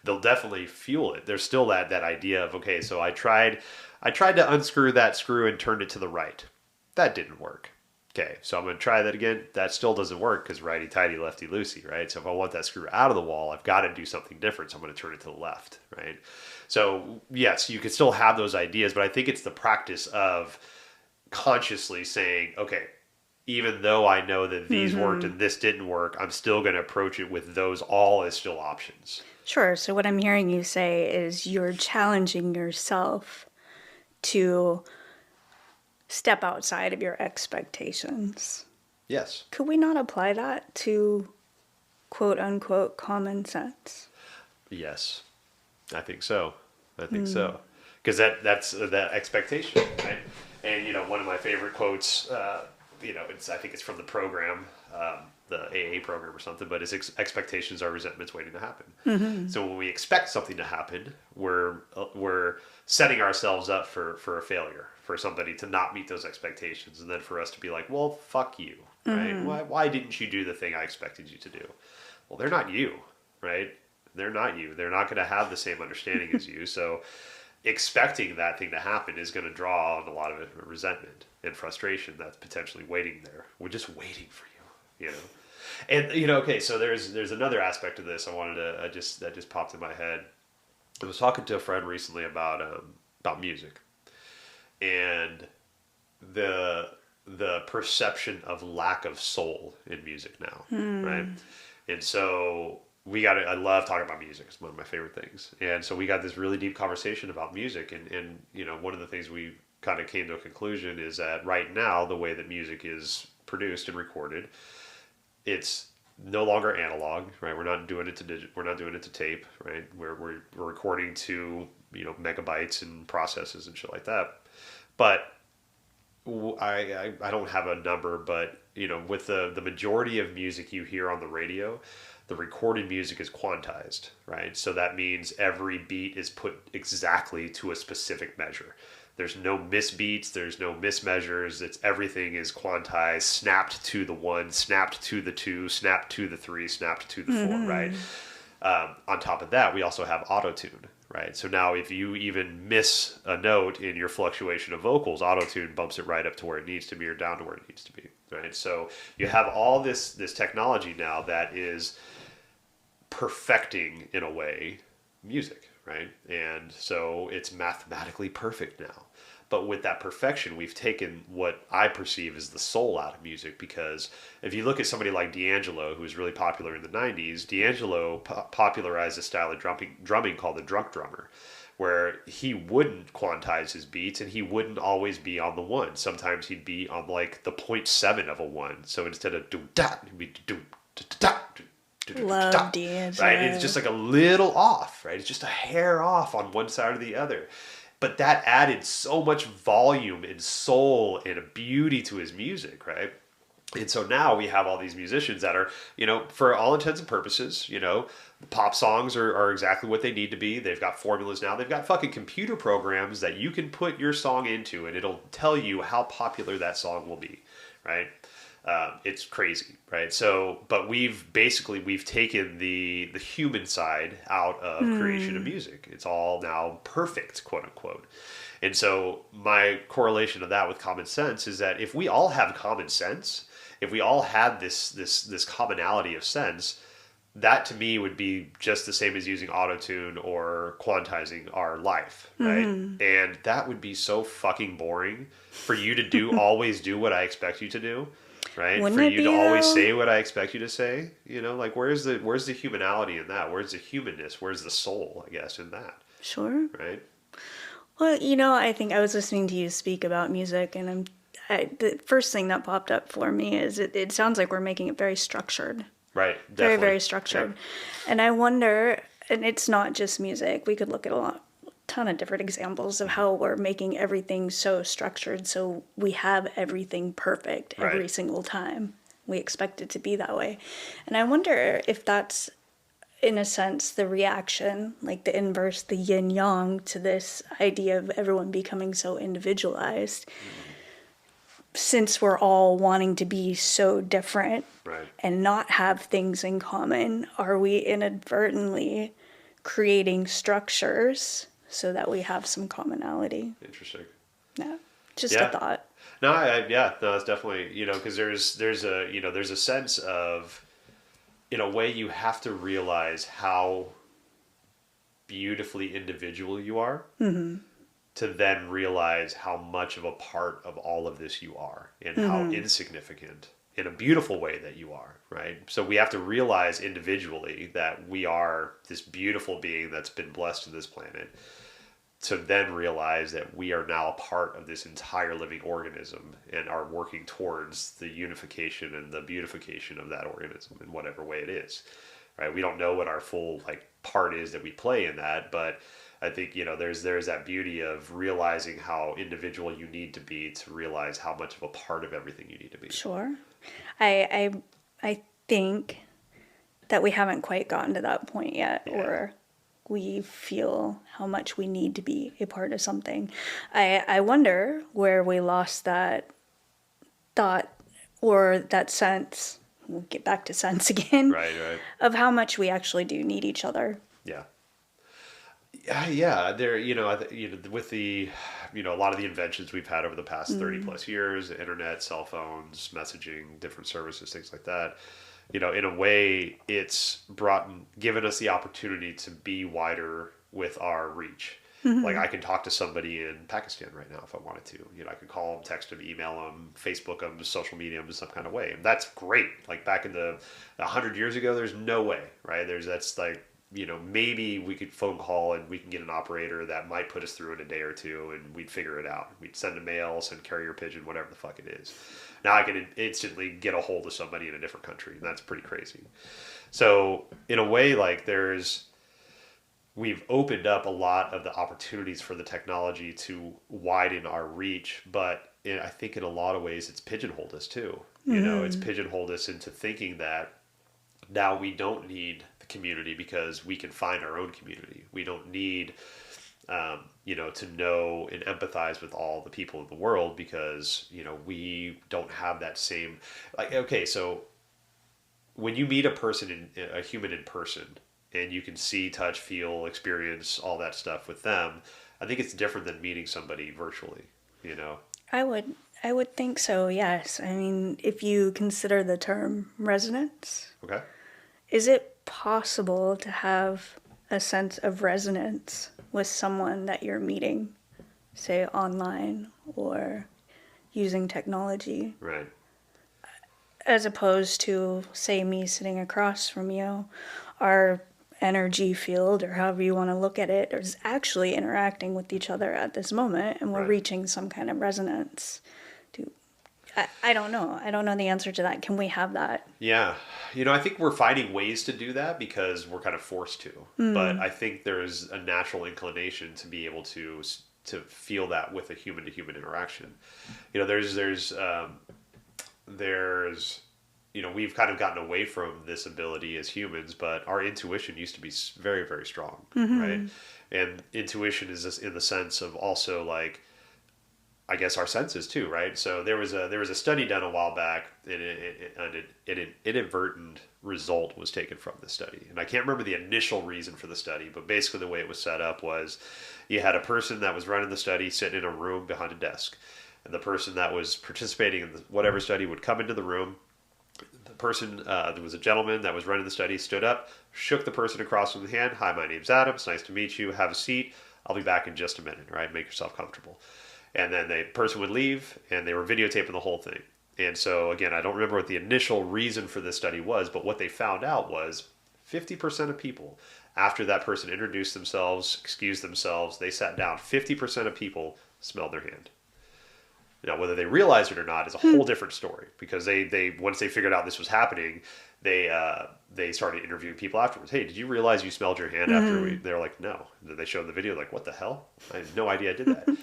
They'll definitely fuel it. There's still that idea of, okay, so I tried to unscrew that screw and turned it to the right. That didn't work. Okay, so I'm going to try that again. That still doesn't work because righty-tighty, lefty-loosey, right? So if I want that screw out of the wall, I've got to do something different. So I'm going to turn it to the left, right? So yes, you can still have those ideas, but I think it's the practice of consciously saying, okay, even though I know that these worked and this didn't work, I'm still going to approach it with those all as still options. Sure. So what I'm hearing you say is you're challenging yourself to step outside of your expectations. Yes. Could we not apply that to quote unquote common sense? Yes, I think so. I think so. because that's that expectation, right? And one of my favorite quotes, I think it's from the program, the AA program or something, but it's expectations are resentments waiting to happen. Mm-hmm. So when we expect something to happen, we're setting ourselves up for a failure, for somebody to not meet those expectations, and then for us to be like, well, fuck you, right? Mm-hmm. Why didn't you do the thing I expected you to do? Well, they're not you, right? They're not you. They're not going to have the same understanding as you. So expecting that thing to happen is going to draw on a lot of resentment and frustration that's potentially waiting there. We're just waiting for you, And okay, so there's another aspect of this I wanted to that just popped in my head. I was talking to a friend recently about music and the perception of lack of soul in music now, right? And so I love talking about music. It's one of my favorite things. And so we got this really deep conversation about music. And one of the things we kind of came to a conclusion is that right now, the way that music is produced and recorded, it's no longer analog, right? We're not doing it to we're not doing it to tape, right? We're recording to, megabytes and processes and shit like that. But I don't have a number, but with the majority of music you hear on the radio, the recorded music is quantized, right? So that means every beat is put exactly to a specific measure. There's no misbeats, there's no mismeasures. Everything is quantized, snapped to the 1, snapped to the 2, snapped to the 3, snapped to the 4, right? On top of that, we also have auto-tune, right? So now if you even miss a note in your fluctuation of vocals, auto-tune bumps it right up to where it needs to be or down to where it needs to be, right? So you have all this technology now that is perfecting, in a way, music, right? And so it's mathematically perfect now. But with that perfection, we've taken what I perceive as the soul out of music, because if you look at somebody like D'Angelo, who was really popular in the 90s, D'Angelo popularized a style of drumming called the drunk drummer, where he wouldn't quantize his beats and he wouldn't always be on the 1. Sometimes he'd be on like the 0.7 of a 1. So instead of do-da, he'd be do-da, love D'Angelo. Right? It's just like a little off, right? It's just a hair off on one side or the other. But that added so much volume and soul and a beauty to his music, right? And so now we have all these musicians that are, for all intents and purposes, the pop songs are exactly what they need to be. They've got formulas now. They've got fucking computer programs that you can put your song into and it'll tell you how popular that song will be, right? It's crazy, right? So, but we've taken the human side out of creation of music. It's all now perfect, quote unquote. And so my correlation of that with common sense is that if we all have common sense, if we all had this commonality of sense, that to me would be just the same as using autotune or quantizing our life, right? And that would be so fucking boring for you to always do what I expect you to do. Right? Wouldn't for it you be, to always though? say what I expect you to say, like where's the humanality in that? Where's the humanness? Where's the soul, I guess, in that? Sure. Right? Well, I think I was listening to you speak about music, and the first thing that popped up for me is it sounds like we're making it very structured. Right. Definitely. Very, very structured. Yep. And I wonder, and it's not just music, we could look at a ton of different examples of how we're making everything so structured so we have everything perfect every single time. We expect it to be that way. And I wonder if that's, in a sense, the reaction, like the inverse, the yin yang to this idea of everyone becoming so individualized. Since we're all wanting to be so different and not have things in common, are we inadvertently creating structures so that we have some commonality? Interesting. Yeah, just a thought. No, it's definitely, because there's a sense of, in a way, you have to realize how beautifully individual you are to then realize how much of a part of all of this you are and how insignificant in a beautiful way that you are, right? So we have to realize individually that we are this beautiful being that's been blessed to this planet, to then realize that we are now a part of this entire living organism and are working towards the unification and the beautification of that organism in whatever way it is, right? We don't know what our full part is that we play in that, but I think, there's that beauty of realizing how individual you need to be to realize how much of a part of everything you need to be. Sure. I think that we haven't quite gotten to that point yet, Yeah. or we feel how much we need to be a part of something. I wonder where we lost that thought or that sense. We'll get back to sense again. Right. Of how much we actually do need each other. Yeah. Yeah, there, with the, a lot of the inventions we've had over the past 30 plus years, the internet, cell phones, messaging, different services, things like that, in a way, it's given us the opportunity to be wider with our reach. Like I can talk to somebody in Pakistan right now if I wanted to. I could call them, text them, email them, Facebook them, social media them in some kind of way. And that's great. Like back in 100 years ago, there's no way, right? That's like, maybe we could phone call and we can get an operator that might put us through in a day or two and we'd figure it out. We'd send a mail, send carrier pigeon, whatever the fuck it is. Now I can instantly get a hold of somebody in a different country. And that's pretty crazy. So in a way, like we've opened up a lot of the opportunities for the technology to widen our reach, but I think in a lot of ways it's pigeonholed us too. It's pigeonholed us into thinking that now we don't need the community because we can find our own community. We don't need, to know and empathize with all the people of the world because, we don't have that same, like, okay, so when you meet a human in person, and you can see, touch, feel, experience all that stuff with them, I think it's different than meeting somebody virtually, I would think so, yes. I mean, if you consider the term resonance. Okay. Is it possible to have a sense of resonance with someone that you're meeting, say online or using technology? Right. As opposed to, say, me sitting across from you, our energy field, or however you want to look at it, is actually interacting with each other at this moment, and we're reaching some kind of resonance. I don't know. I don't know the answer to that. Can we have that? Yeah. I think we're finding ways to do that because we're kind of forced to. But I think there's a natural inclination to be able to feel that with a human-to-human interaction. There's we've kind of gotten away from this ability as humans, but our intuition used to be very, very strong, right? And intuition is just in the sense of also like, I guess our senses too, right? So there was a study done a while back, and an inadvertent result was taken from the study. And I can't remember the initial reason for the study, but basically the way it was set up was you had a person that was running the study sitting in a room behind a desk. And the person that was participating in whatever study would come into the room. The person, there was a gentleman that was running the study, stood up, shook the person across from the hand. Hi, my name's Adam. It's nice to meet you. Have a seat. I'll be back in just a minute, right? Make yourself comfortable. And then the person would leave, and they were videotaping the whole thing. And so, again, I don't remember what the initial reason for this study was, but what they found out was 50% of people, after that person introduced themselves, excused themselves, they sat down, 50% of people smelled their hand. Now, whether they realized it or not is a whole different story, because they once they figured out this was happening, they started interviewing people afterwards. Hey, did you realize you smelled your hand after we? They're like, no. They showed the video, like, what the hell? I had no idea I did that.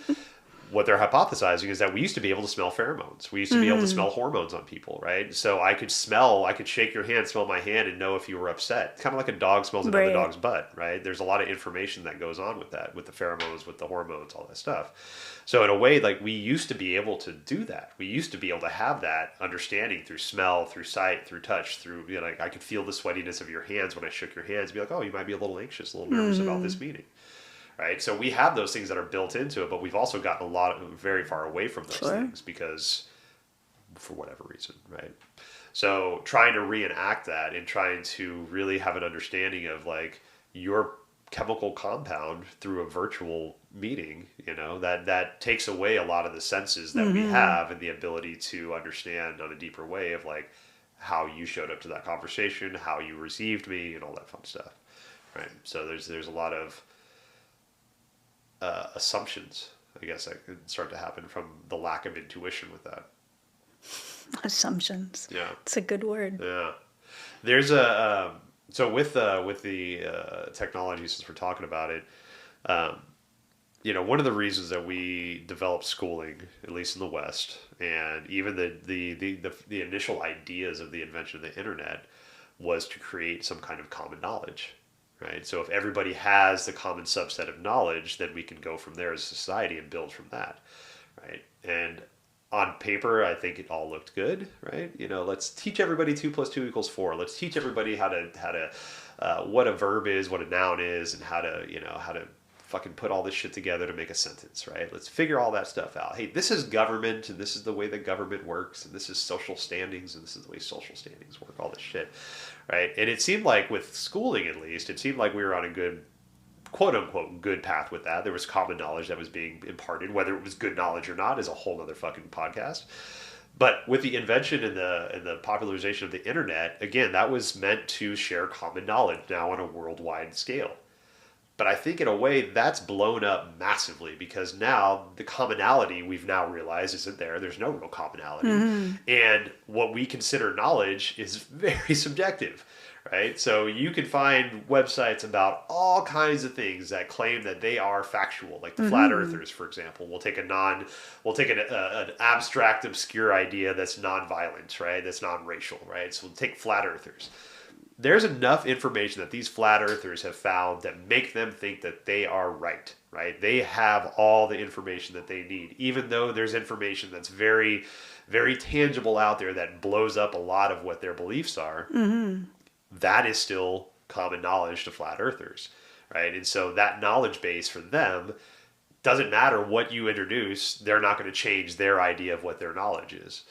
What they're hypothesizing is that we used to be able to smell pheromones. We used to be able to smell hormones on people, right? So I could shake your hand, smell my hand, and know if you were upset. Kind of like a dog smells another dog's butt, right? There's a lot of information that goes on with that, with the pheromones, with the hormones, all that stuff. So in a way, like, we used to be able to do that. We used to be able to have that understanding through smell, through sight, through touch, through, like, I could feel the sweatiness of your hands when I shook your hands. Be like, oh, you might be a little anxious, a little nervous about this meeting. Right, so we have those things that are built into it, but we've also gotten very far away from those things because, for whatever reason, right? So trying to reenact that and trying to really have an understanding of like your chemical compound through a virtual meeting, that takes away a lot of the senses that we have and the ability to understand on a deeper way of like how you showed up to that conversation, how you received me, and all that fun stuff, right? So there's a lot of assumptions, I guess, that could start to happen from the lack of intuition with that. Assumptions. Yeah, it's a good word. Yeah, there's a so with the technology, since we're talking about it, One of the reasons that we developed schooling, at least in the West, and even the initial ideas of the invention of the internet, was to create some kind of common knowledge, right? So if everybody has the common subset of knowledge, then we can go from there as a society and build from that, right? And on paper, I think it all looked good, right? Let's teach everybody 2 + 2 = 4. Let's teach everybody how to what a verb is, what a noun is, and how to fucking put all this shit together to make a sentence, right? Let's figure all that stuff out. Hey, this is government, and this is the way that government works, and this is social standings, and this is the way social standings work, all this shit, right? And it seemed like with schooling, at least, it seemed like we were on a good, quote unquote, good path with that. There was common knowledge that was being imparted. Whether it was good knowledge or not is a whole other fucking podcast. But with the invention and the popularization of the internet, again, that was meant to share common knowledge now on a worldwide scale. But I think in a way that's blown up massively because now the commonality we've now realized isn't there. There's no real commonality. Mm-hmm. And what we consider knowledge is very subjective, right? So you can find websites about all kinds of things that claim that they are factual, like the flat earthers, for example. We'll take an abstract, obscure idea that's non-violent, right? That's non-racial, right? So we'll take flat earthers. There's enough information that these flat earthers have found that make them think that they are right? They have all the information that they need, even though there's information that's very, very tangible out there that blows up a lot of what their beliefs are. Mm-hmm. That is still common knowledge to flat earthers, right? And so that knowledge base for them doesn't matter what you introduce, they're not going to change their idea of what their knowledge is.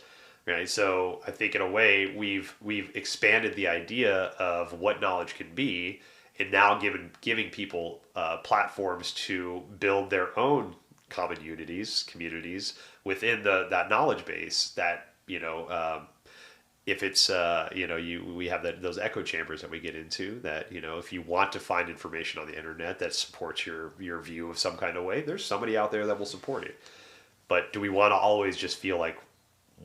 Right, so I think in a way we've expanded the idea of what knowledge can be, and now giving people platforms to build their own common communities within that knowledge base. That if it's we have those echo chambers that we get into. That if you want to find information on the internet that supports your view of some kind of way, there's somebody out there that will support it. But do we want to always just feel like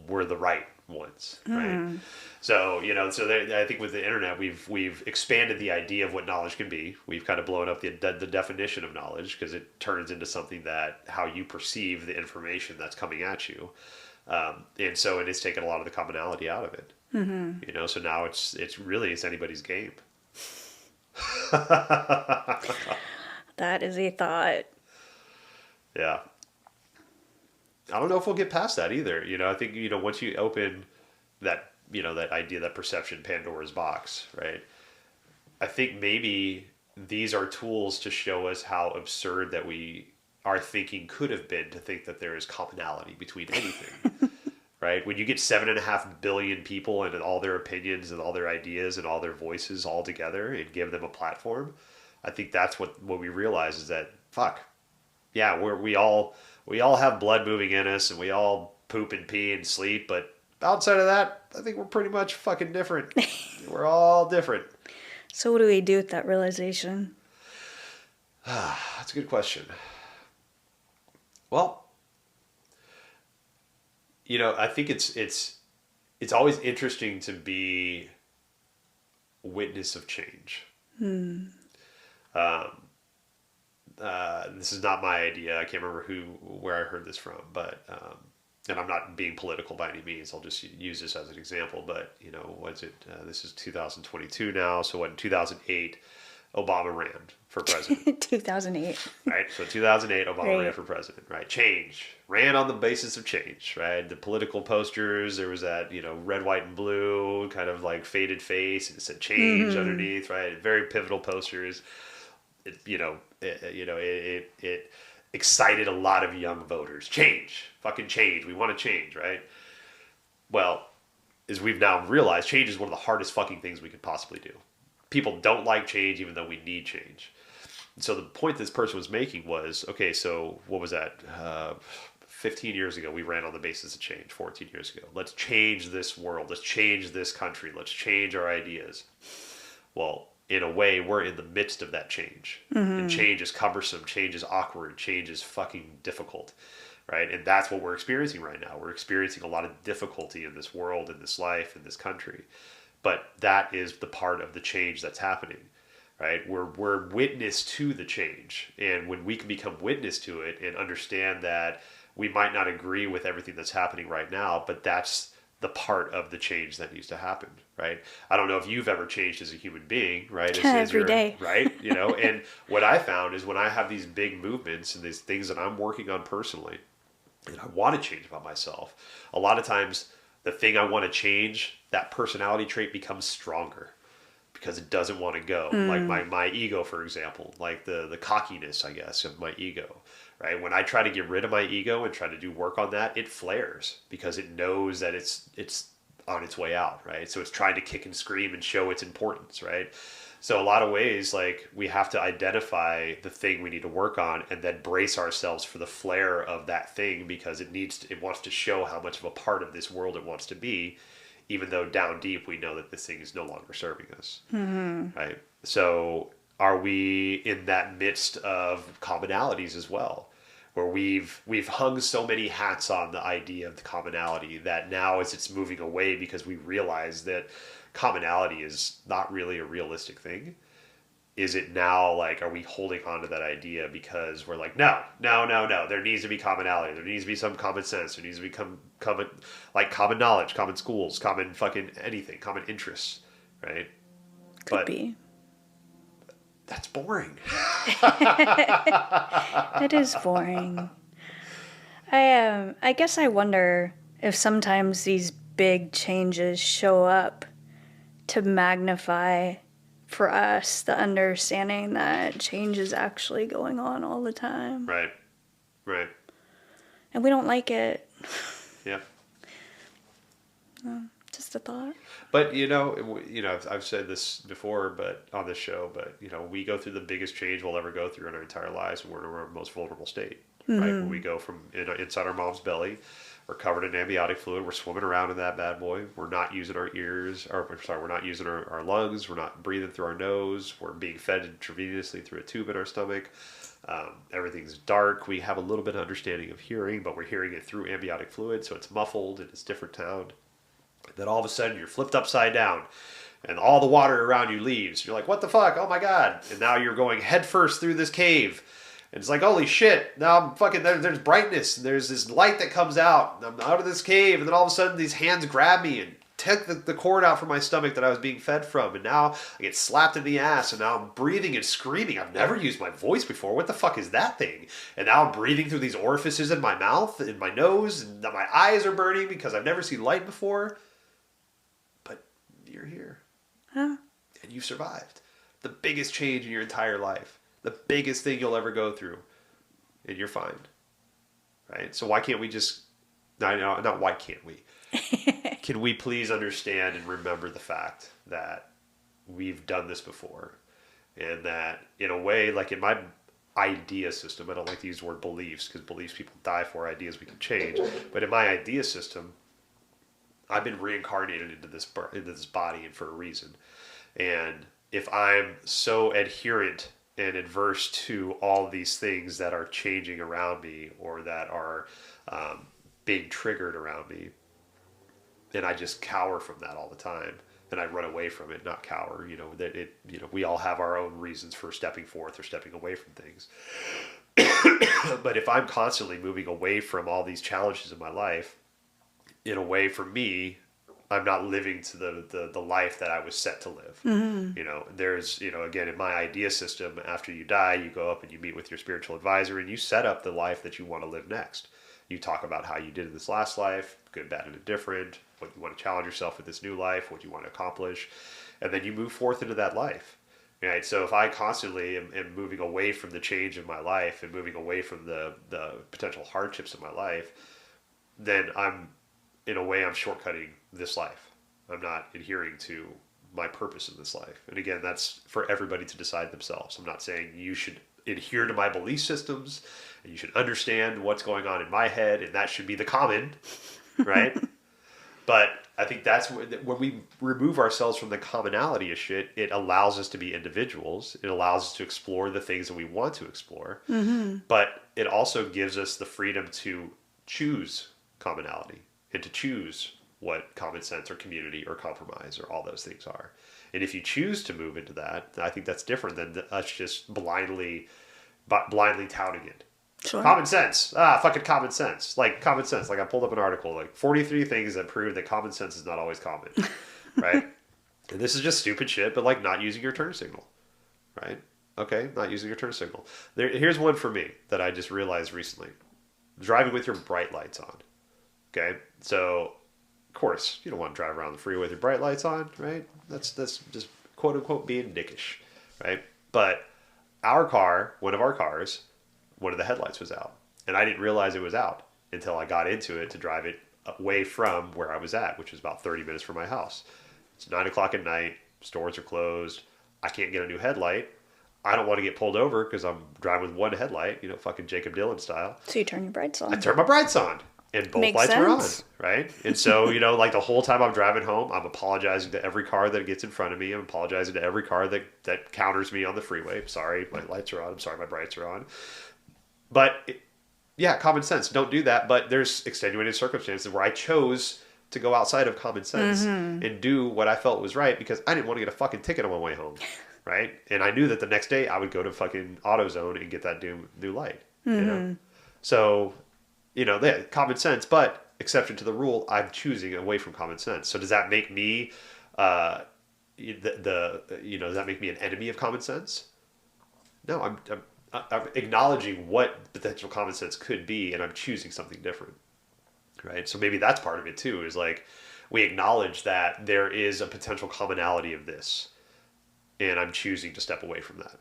we're the right ones, right? So I think with the internet we've expanded the idea of what knowledge can be. We've kind of blown up the definition of knowledge because it turns into something that how you perceive the information that's coming at you, and it's taken a lot of the commonality out of it. Mm-hmm. So now it's anybody's game. That is a thought. Yeah. I don't know if we'll get past that either. I think, once you open that, that idea, that perception, Pandora's box, right? I think maybe these are tools to show us how absurd that our thinking could have been to think that there is commonality between anything, right? When you get 7.5 billion people and all their opinions and all their ideas and all their voices all together and give them a platform, I think that's what we realize is that, fuck, yeah, we all have blood moving in us and we all poop and pee and sleep, but outside of that, I think we're pretty much fucking different. We're all different. So what do we do with that realization? That's a good question. Well, I think it's always interesting to be a witness of change. This is not my idea. I can't remember where I heard this from, but and I'm not being political by any means. I'll just use this as an example. But what's it? This is 2022 now. So in 2008, Obama ran for president. 2008. Right. So 2008, Obama ran for president. Right. Change. Ran on the basis of change. Right. The political posters. There was that red, white, and blue kind of like faded face, and it said change underneath. Right. Very pivotal posters. It excited a lot of young voters. Change. Fucking change. We want to change, right? Well, as we've now realized, change is one of the hardest fucking things we could possibly do. People don't like change even though we need change. So the point this person was making was, okay, so what was that? 15 years ago, we ran on the basis of change. 14 years ago. Let's change this world. Let's change this country. Let's change our ideas. Well, in a way, we're in the midst of that change. Mm-hmm. And change is cumbersome. Change is awkward. Change is fucking difficult. Right? And that's what we're experiencing right now. We're experiencing a lot of difficulty in this world, in this life, in this country. But that is the part of the change that's happening. right? We're witness to the change. And when we can become witness to it and understand that we might not agree with everything that's happening right now, but that's the part of the change that needs to happen, right? I don't know if you've ever changed as a human being, right? Every day. Right? You know, and what I found is when I have these big movements and these things that I'm working on personally, and I want to change about myself, a lot of times the thing I want to change, that personality trait becomes stronger because it doesn't want to go. Like my ego, for example, like the cockiness, I guess, of my ego, right? When I try to get rid of my ego and try to do work on that, it flares because it knows that it's on its way out, right? So it's trying to kick and scream and show its importance, right? So a lot of ways, like we have to identify the thing we need to work on and then brace ourselves for the flare of that thing because it wants to show how much of a part of this world it wants to be, even though down deep we know that this thing is no longer serving us, right? So are we in that midst of commonalities as well, where we've hung so many hats on the idea of the commonality that now as it's moving away because we realize that commonality is not really a realistic thing? Is it now like, are we holding on to that idea because we're like, no, there needs to be commonality. There needs to be some common sense. There needs to be common knowledge, common schools, common fucking anything, common interests, right? Could be. That's boring. It is boring. I guess I wonder if sometimes these big changes show up to magnify for us the understanding that change is actually going on all the time. Right. And we don't like it. Yeah. Just a thought. But I've said this before, but on this show, but we go through the biggest change we'll ever go through in our entire lives, and we're in our most vulnerable state, right? When we go from inside our mom's belly, we're covered in amniotic fluid, we're swimming around in that bad boy, we're not using our ears, we're not using our lungs, we're not breathing through our nose, we're being fed intravenously through a tube in our stomach. Everything's dark. We have a little bit of understanding of hearing, but we're hearing it through amniotic fluid, so it's muffled and it's different sound. Then all of a sudden you're flipped upside down and all the water around you leaves. You're like, what the fuck? Oh my God. And now you're going headfirst through this cave. And it's like, holy shit. Now I'm fucking, there's brightness. And there's this light that comes out. And I'm out of this cave. And then all of a sudden these hands grab me and took the cord out from my stomach that I was being fed from. And now I get slapped in the ass. And now I'm breathing and screaming. I've never used my voice before. What the fuck is that thing? And now I'm breathing through these orifices in my mouth, in my nose. And my eyes are burning because I've never seen light before. You're here. Huh? And you survived. The biggest change in your entire life. The biggest thing you'll ever go through. And you're fine. Right? So why can't we just... not why can't we? Can we please understand and remember the fact that we've done this before? And that, in a way, like in my idea system, I don't like to use the word beliefs, because beliefs people die for, ideas we can change. But in my idea system, I've been reincarnated into this body and for a reason. And if I'm so adherent and adverse to all these things that are changing around me or that are being triggered around me, and I just cower from that all the time, and I run away from it, not cower. We all have our own reasons for stepping forth or stepping away from things. But if I'm constantly moving away from all these challenges in my life, in a way, for me, I'm not living to the life that I was set to live. Mm-hmm. There's, again, in my idea system, after you die, you go up and you meet with your spiritual advisor and you set up the life that you want to live next. You talk about how you did in this last life, good, bad, and indifferent, what you want to challenge yourself with this new life, what you want to accomplish, and then you move forth into that life. Right? So if I constantly am moving away from the change of my life and moving away from the potential hardships of my life, then in a way, I'm shortcutting this life. I'm not adhering to my purpose in this life. And again, that's for everybody to decide themselves. I'm not saying you should adhere to my belief systems and you should understand what's going on in my head and that should be the common, right? But I think that's when we remove ourselves from the commonality of shit, it allows us to be individuals. It allows us to explore the things that we want to explore. Mm-hmm. But it also gives us the freedom to choose commonality and to choose what common sense or community or compromise or all those things are. And if you choose to move into that, I think that's different than us just blindly touting it. Sure. Common sense. Fucking common sense. Like common sense. Like I pulled up an article, like 43 things that prove that common sense is not always common. Right? And this is just stupid shit, but like not using your turn signal. Right? Okay, not using your turn signal. Here's one for me that I just realized recently. Driving with your bright lights on. Okay? So, of course, you don't want to drive around the freeway with your bright lights on, right? That's just quote unquote being dickish, right? But our car, one of the headlights was out. And I didn't realize it was out until I got into it to drive it away from where I was at, which was about 30 minutes from my house. It's 9 o'clock at night. Stores are closed. I can't get a new headlight. I don't want to get pulled over because I'm driving with one headlight, fucking Jacob Dylan style. So you turn your brights on. I turn my brights on. And both lights were on, right? And so, like the whole time I'm driving home, I'm apologizing to every car that gets in front of me. I'm apologizing to every car that counters me on the freeway. I'm sorry, my lights are on. I'm sorry, my brights are on. But, common sense. Don't do that. But there's extenuating circumstances where I chose to go outside of common sense and do what I felt was right because I didn't want to get a fucking ticket on my way home, right? And I knew that the next day I would go to fucking AutoZone and get that new light, So... common sense, but exception to the rule, I'm choosing away from common sense. So does that make me, does that make me an enemy of common sense? No, I'm acknowledging what potential common sense could be, and I'm choosing something different, right? So maybe that's part of it too, is like, we acknowledge that there is a potential commonality of this, and I'm choosing to step away from that.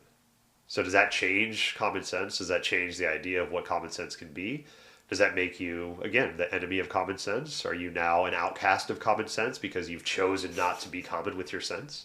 So does that change common sense? Does that change the idea of what common sense can be? Does that make you, again, the enemy of common sense? Are you now an outcast of common sense because you've chosen not to be common with your sense?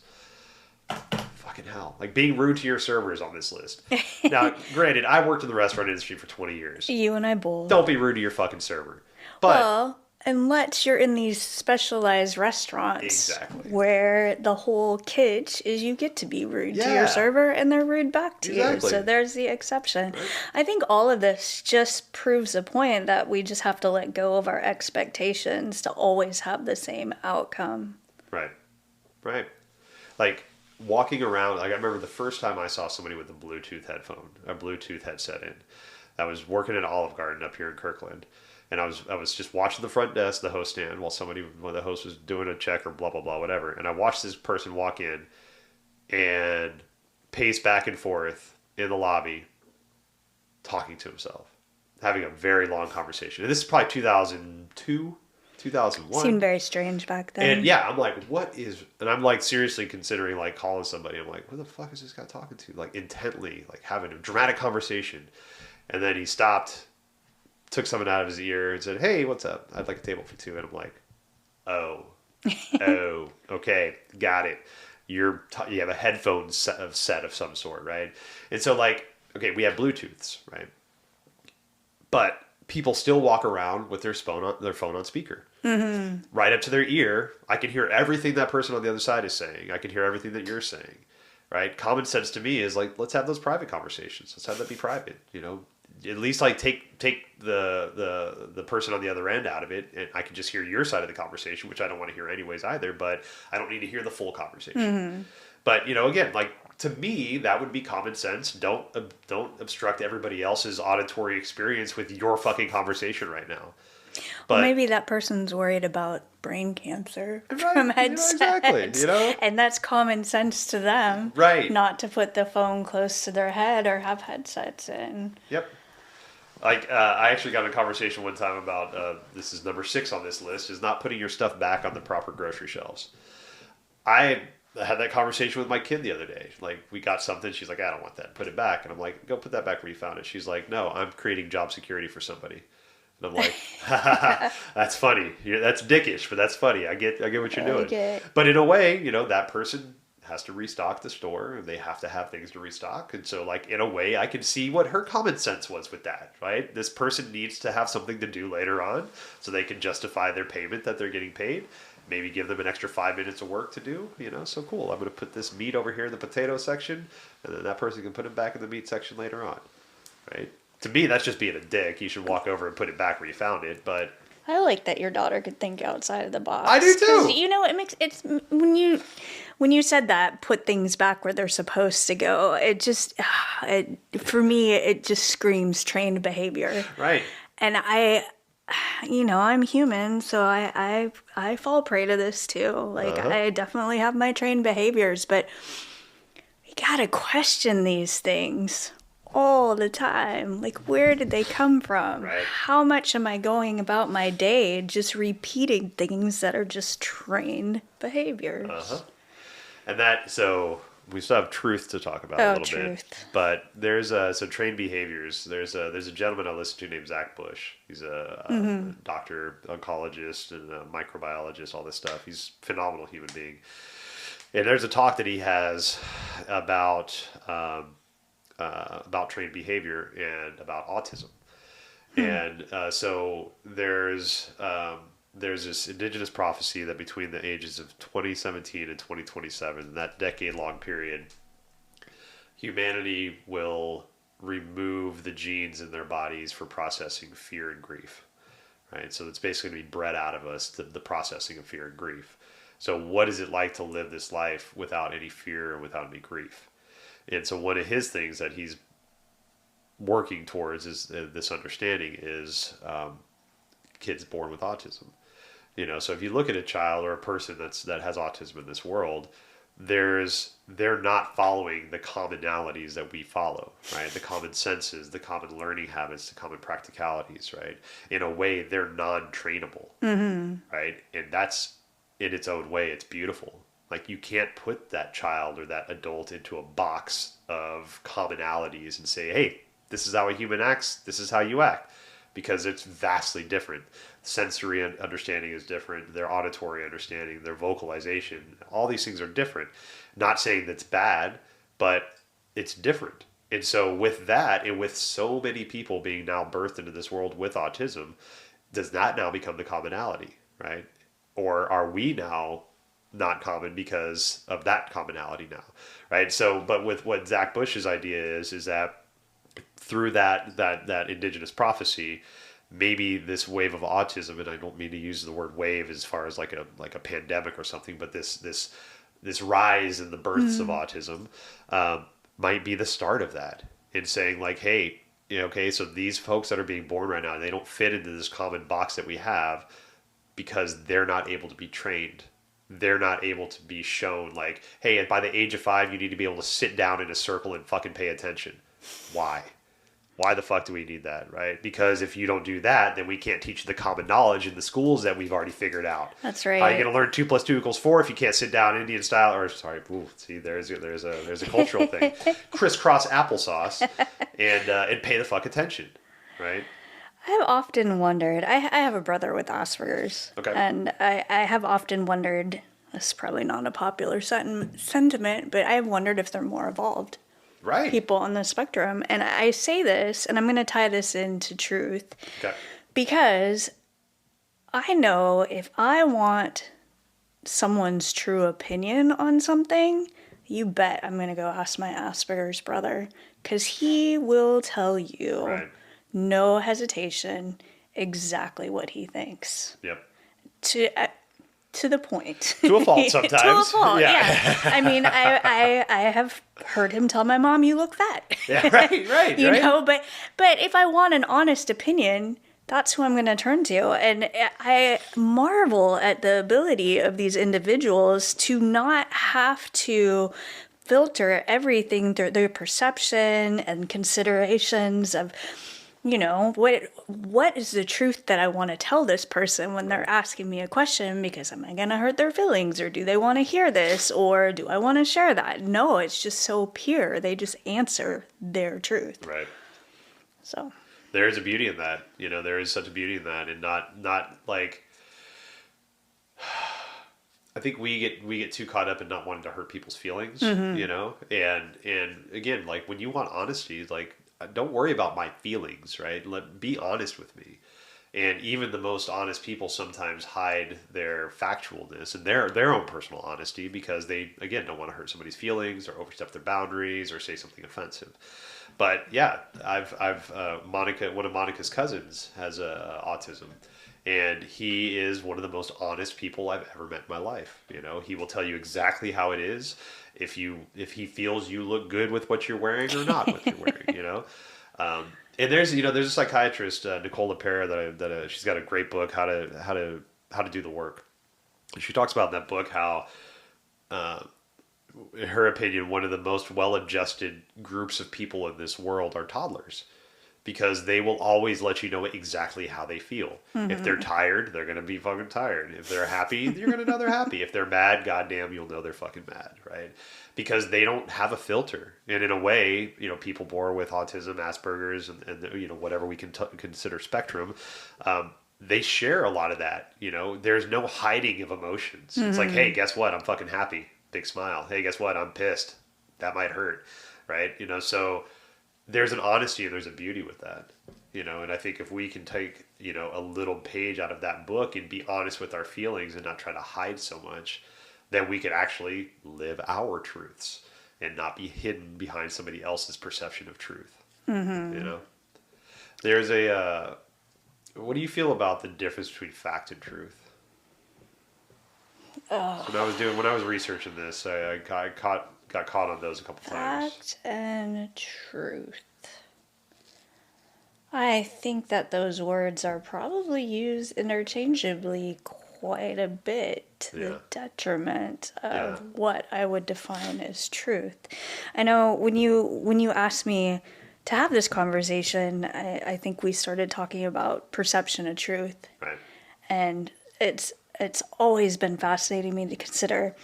Fucking hell. Like being rude to your servers on this list. Now, granted, I worked in the restaurant industry for 20 years. You and I both. Don't be rude to your fucking server. But well, unless you're in these specialized restaurants where the whole kitsch is you get to be rude to your server and they're rude back to you. So there's the exception. Right. I think all of this just proves a point that we just have to let go of our expectations to always have the same outcome. Right. Like walking around, like I remember the first time I saw somebody with a Bluetooth headset in. I was working at Olive Garden up here in Kirkland. And I was just watching the front desk, the host stand, while the host was doing a check or blah, blah, blah, whatever. And I watched this person walk in and pace back and forth in the lobby, talking to himself, having a very long conversation. And this is probably 2002, 2001. Seemed very strange back then. And I'm like, what is... And I'm like seriously considering like calling somebody. I'm like, who the fuck is this guy talking to? Like intently, like having a dramatic conversation. And then he stopped... took something out of his ear and said, "Hey, what's up? I'd like a table for two." And I'm like, oh, okay, got it. You have a headphone set of some sort, right? And so like, okay, we have Bluetooths, right? But people still walk around with their phone on speaker, right up to their ear. I can hear everything that person on the other side is saying. I can hear everything that you're saying, right? Common sense to me is like, let's have those private conversations. Let's have that be private, At least like take the person on the other end out of it, and I can just hear your side of the conversation, which I don't want to hear anyways either. But I don't need to hear the full conversation. But again, like to me, that would be common sense. Don't obstruct everybody else's auditory experience with your fucking conversation right now. But maybe that person's worried about brain cancer from headsets. Exactly. And that's common sense to them. Right. Not to put the phone close to their head or have headsets in. Yep. Like, I actually got in a conversation one time about, this is number 6 on this list, is not putting your stuff back on the proper grocery shelves. I had that conversation with my kid the other day. Like, we got something, she's like, I don't want that, put it back. And I'm like, go put that back where you found it. She's like, no, I'm creating job security for somebody. And I'm like, that's funny. That's dickish, but that's funny. I get what you're doing. Okay. But in a way, that person has to restock the store. They have to have things to restock. And so, like, in a way, I can see what her common sense was with that, right? This person needs to have something to do later on so they can justify their payment that they're getting paid. Maybe give them an extra 5 minutes of work to do, so cool. I'm going to put this meat over here in the potato section, and then that person can put it back in the meat section later on, right? To me, that's just being a dick. You should walk over and put it back where you found it. But I like that your daughter could think outside of the box. I do too. 'Cause, you know, it's when you said that, put things back where they're supposed to go. It just, for me, it just screams trained behavior. Right. And I'm human, so I fall prey to this too. Like, I definitely have my trained behaviors, but we gotta question these things all the time. Like, where did they come from? Right. How much am I going about my day just repeating things that are just trained behaviors? And so we still have truth to talk about a little bit. But there's so trained behaviors. There's a gentleman I listen to named Zach Bush. He's a doctor, oncologist, and a microbiologist, all this stuff. He's a phenomenal human being. And there's a talk that he has about trained behavior and about autism. And so there's this indigenous prophecy that between the ages of 2017 and 2027, that decade-long period, humanity will remove the genes in their bodies for processing fear and grief. Right? So it's basically going to be bred out of us, the processing of fear and grief. So what is it like to live this life without any fear and without any grief? And so one of his things that he's working towards is this understanding is kids born with autism. You know, so if you look at a child or a person that has autism in this world, they're not following the commonalities that we follow, right? The common senses, the common learning habits, the common practicalities, right? In a way, they're non-trainable, right? And that's, in its own way, it's beautiful. Like, you can't put that child or that adult into a box of commonalities and say, hey, this is how a human acts, this is how you act, because it's vastly different. Sensory understanding is different, their auditory understanding, their vocalization, all these things are different. Not saying that's bad, but it's different. And so with that, and with so many people being now birthed into this world with autism, does that now become the commonality, right? Or are we now not common because of that commonality now, right? So, but with what Zach Bush's idea is that through that indigenous prophecy, maybe this wave of autism, and I don't mean to use the word wave as far as like a pandemic or something, but this rise in the births of autism might be the start of that. In saying like, hey, okay, so these folks that are being born right now, they don't fit into this common box that we have because they're not able to be trained. They're not able to be shown like, hey, by the age of 5, you need to be able to sit down in a circle and fucking pay attention. Why? Why the fuck do we need that, right? Because if you don't do that, then we can't teach the common knowledge in the schools that we've already figured out. That's right. How are you going to learn 2 + 2 = 4 if you can't sit down Indian style? Or sorry, see, there's a cultural thing. Crisscross applesauce and pay the fuck attention, right? I've often wondered. I have a brother with Asperger's, and I have often wondered. This is probably not a popular sentiment, but I have wondered if they're more evolved. Right. People on the spectrum. And I say this, and I'm going to tie this into truth. Okay. Because I know if I want someone's true opinion on something, you bet I'm going to go ask my Asperger's brother. Because he will tell you, no hesitation, exactly what he thinks. Yep. To the point. To a fault sometimes. To a fault, yeah. I mean, I have heard him tell my mom, you look fat. Yeah, right. You know, but if I want an honest opinion, that's who I'm going to turn to. And I marvel at the ability of these individuals to not have to filter everything through their perception and considerations of, what is the truth that I want to tell this person when they're asking me a question, because am I going to hurt their feelings, or do they want to hear this, or do I want to share that? No, it's just so pure. They just answer their truth. Right. So there is a beauty in that. There is such a beauty in that, and not like, I think we get too caught up in not wanting to hurt people's feelings, and again, like when you want honesty, like, don't worry about my feelings, right? Be honest with me. And even the most honest people sometimes hide their factualness and their own personal honesty because they, again, don't want to hurt somebody's feelings or overstep their boundaries or say something offensive. But yeah, I've Monica, one of Monica's cousins has autism, And he is one of the most honest people I've ever met in my life. You know, he will tell you exactly how it is. If he feels you look good with what you're wearing or not what you're wearing, you know. And there's a psychiatrist, Nicole LePera, she's got a great book, how to do the work. She talks about in that book how, in her opinion, one of the most well-adjusted groups of people in this world are toddlers, because they will always let you know exactly how they feel. If they're tired, they're going to be fucking tired. If they're happy, you're going to know they're happy. If they're mad, goddamn, you'll know they're fucking mad, right? Because they don't have a filter. And in a way, people born with autism, Asperger's, and whatever we can consider spectrum, they share a lot of that. There's no hiding of emotions. It's like, hey, guess what? I'm fucking happy. Big smile. Hey, guess what? I'm pissed. That might hurt, right? So there's an honesty and there's a beauty with that, and I think if we can take, a little page out of that book and be honest with our feelings and not try to hide so much, then we can actually live our truths and not be hidden behind somebody else's perception of truth. There's what do you feel about the difference between fact and truth? So when I was researching this, I got caught on those a couple times. Fact and truth. I think that those words are probably used interchangeably quite a bit to the detriment of what I would define as truth. I know when you asked me to have this conversation, I think we started talking about perception of truth. Right. And it's always been fascinating me to consider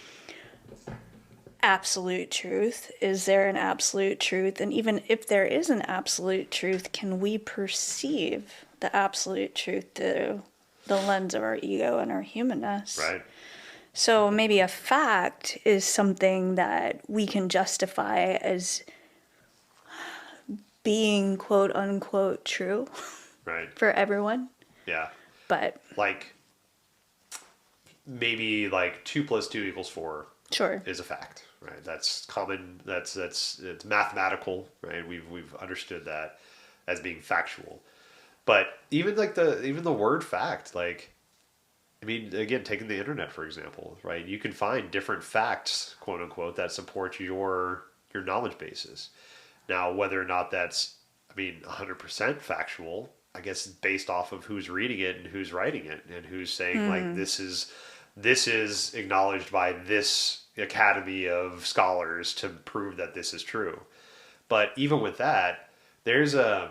absolute truth. Is there an absolute truth? And even if there is an absolute truth, can we perceive the absolute truth through the lens of our ego and our humanness? Right. So maybe a fact is something that we can justify as being quote unquote true. Right. For everyone. Yeah. But maybe 2 + 2 = 4. Sure. Is a fact, right? That's common. It's mathematical, right? We've understood that as being factual. But even the word fact, again, taking the internet for example, right? You can find different facts, quote unquote, that support your knowledge bases. Now, whether or not that's 100% factual, I guess based off of who's reading it and who's writing it and who's saying this is acknowledged by this academy of scholars to prove that this is true. But even with that, there's I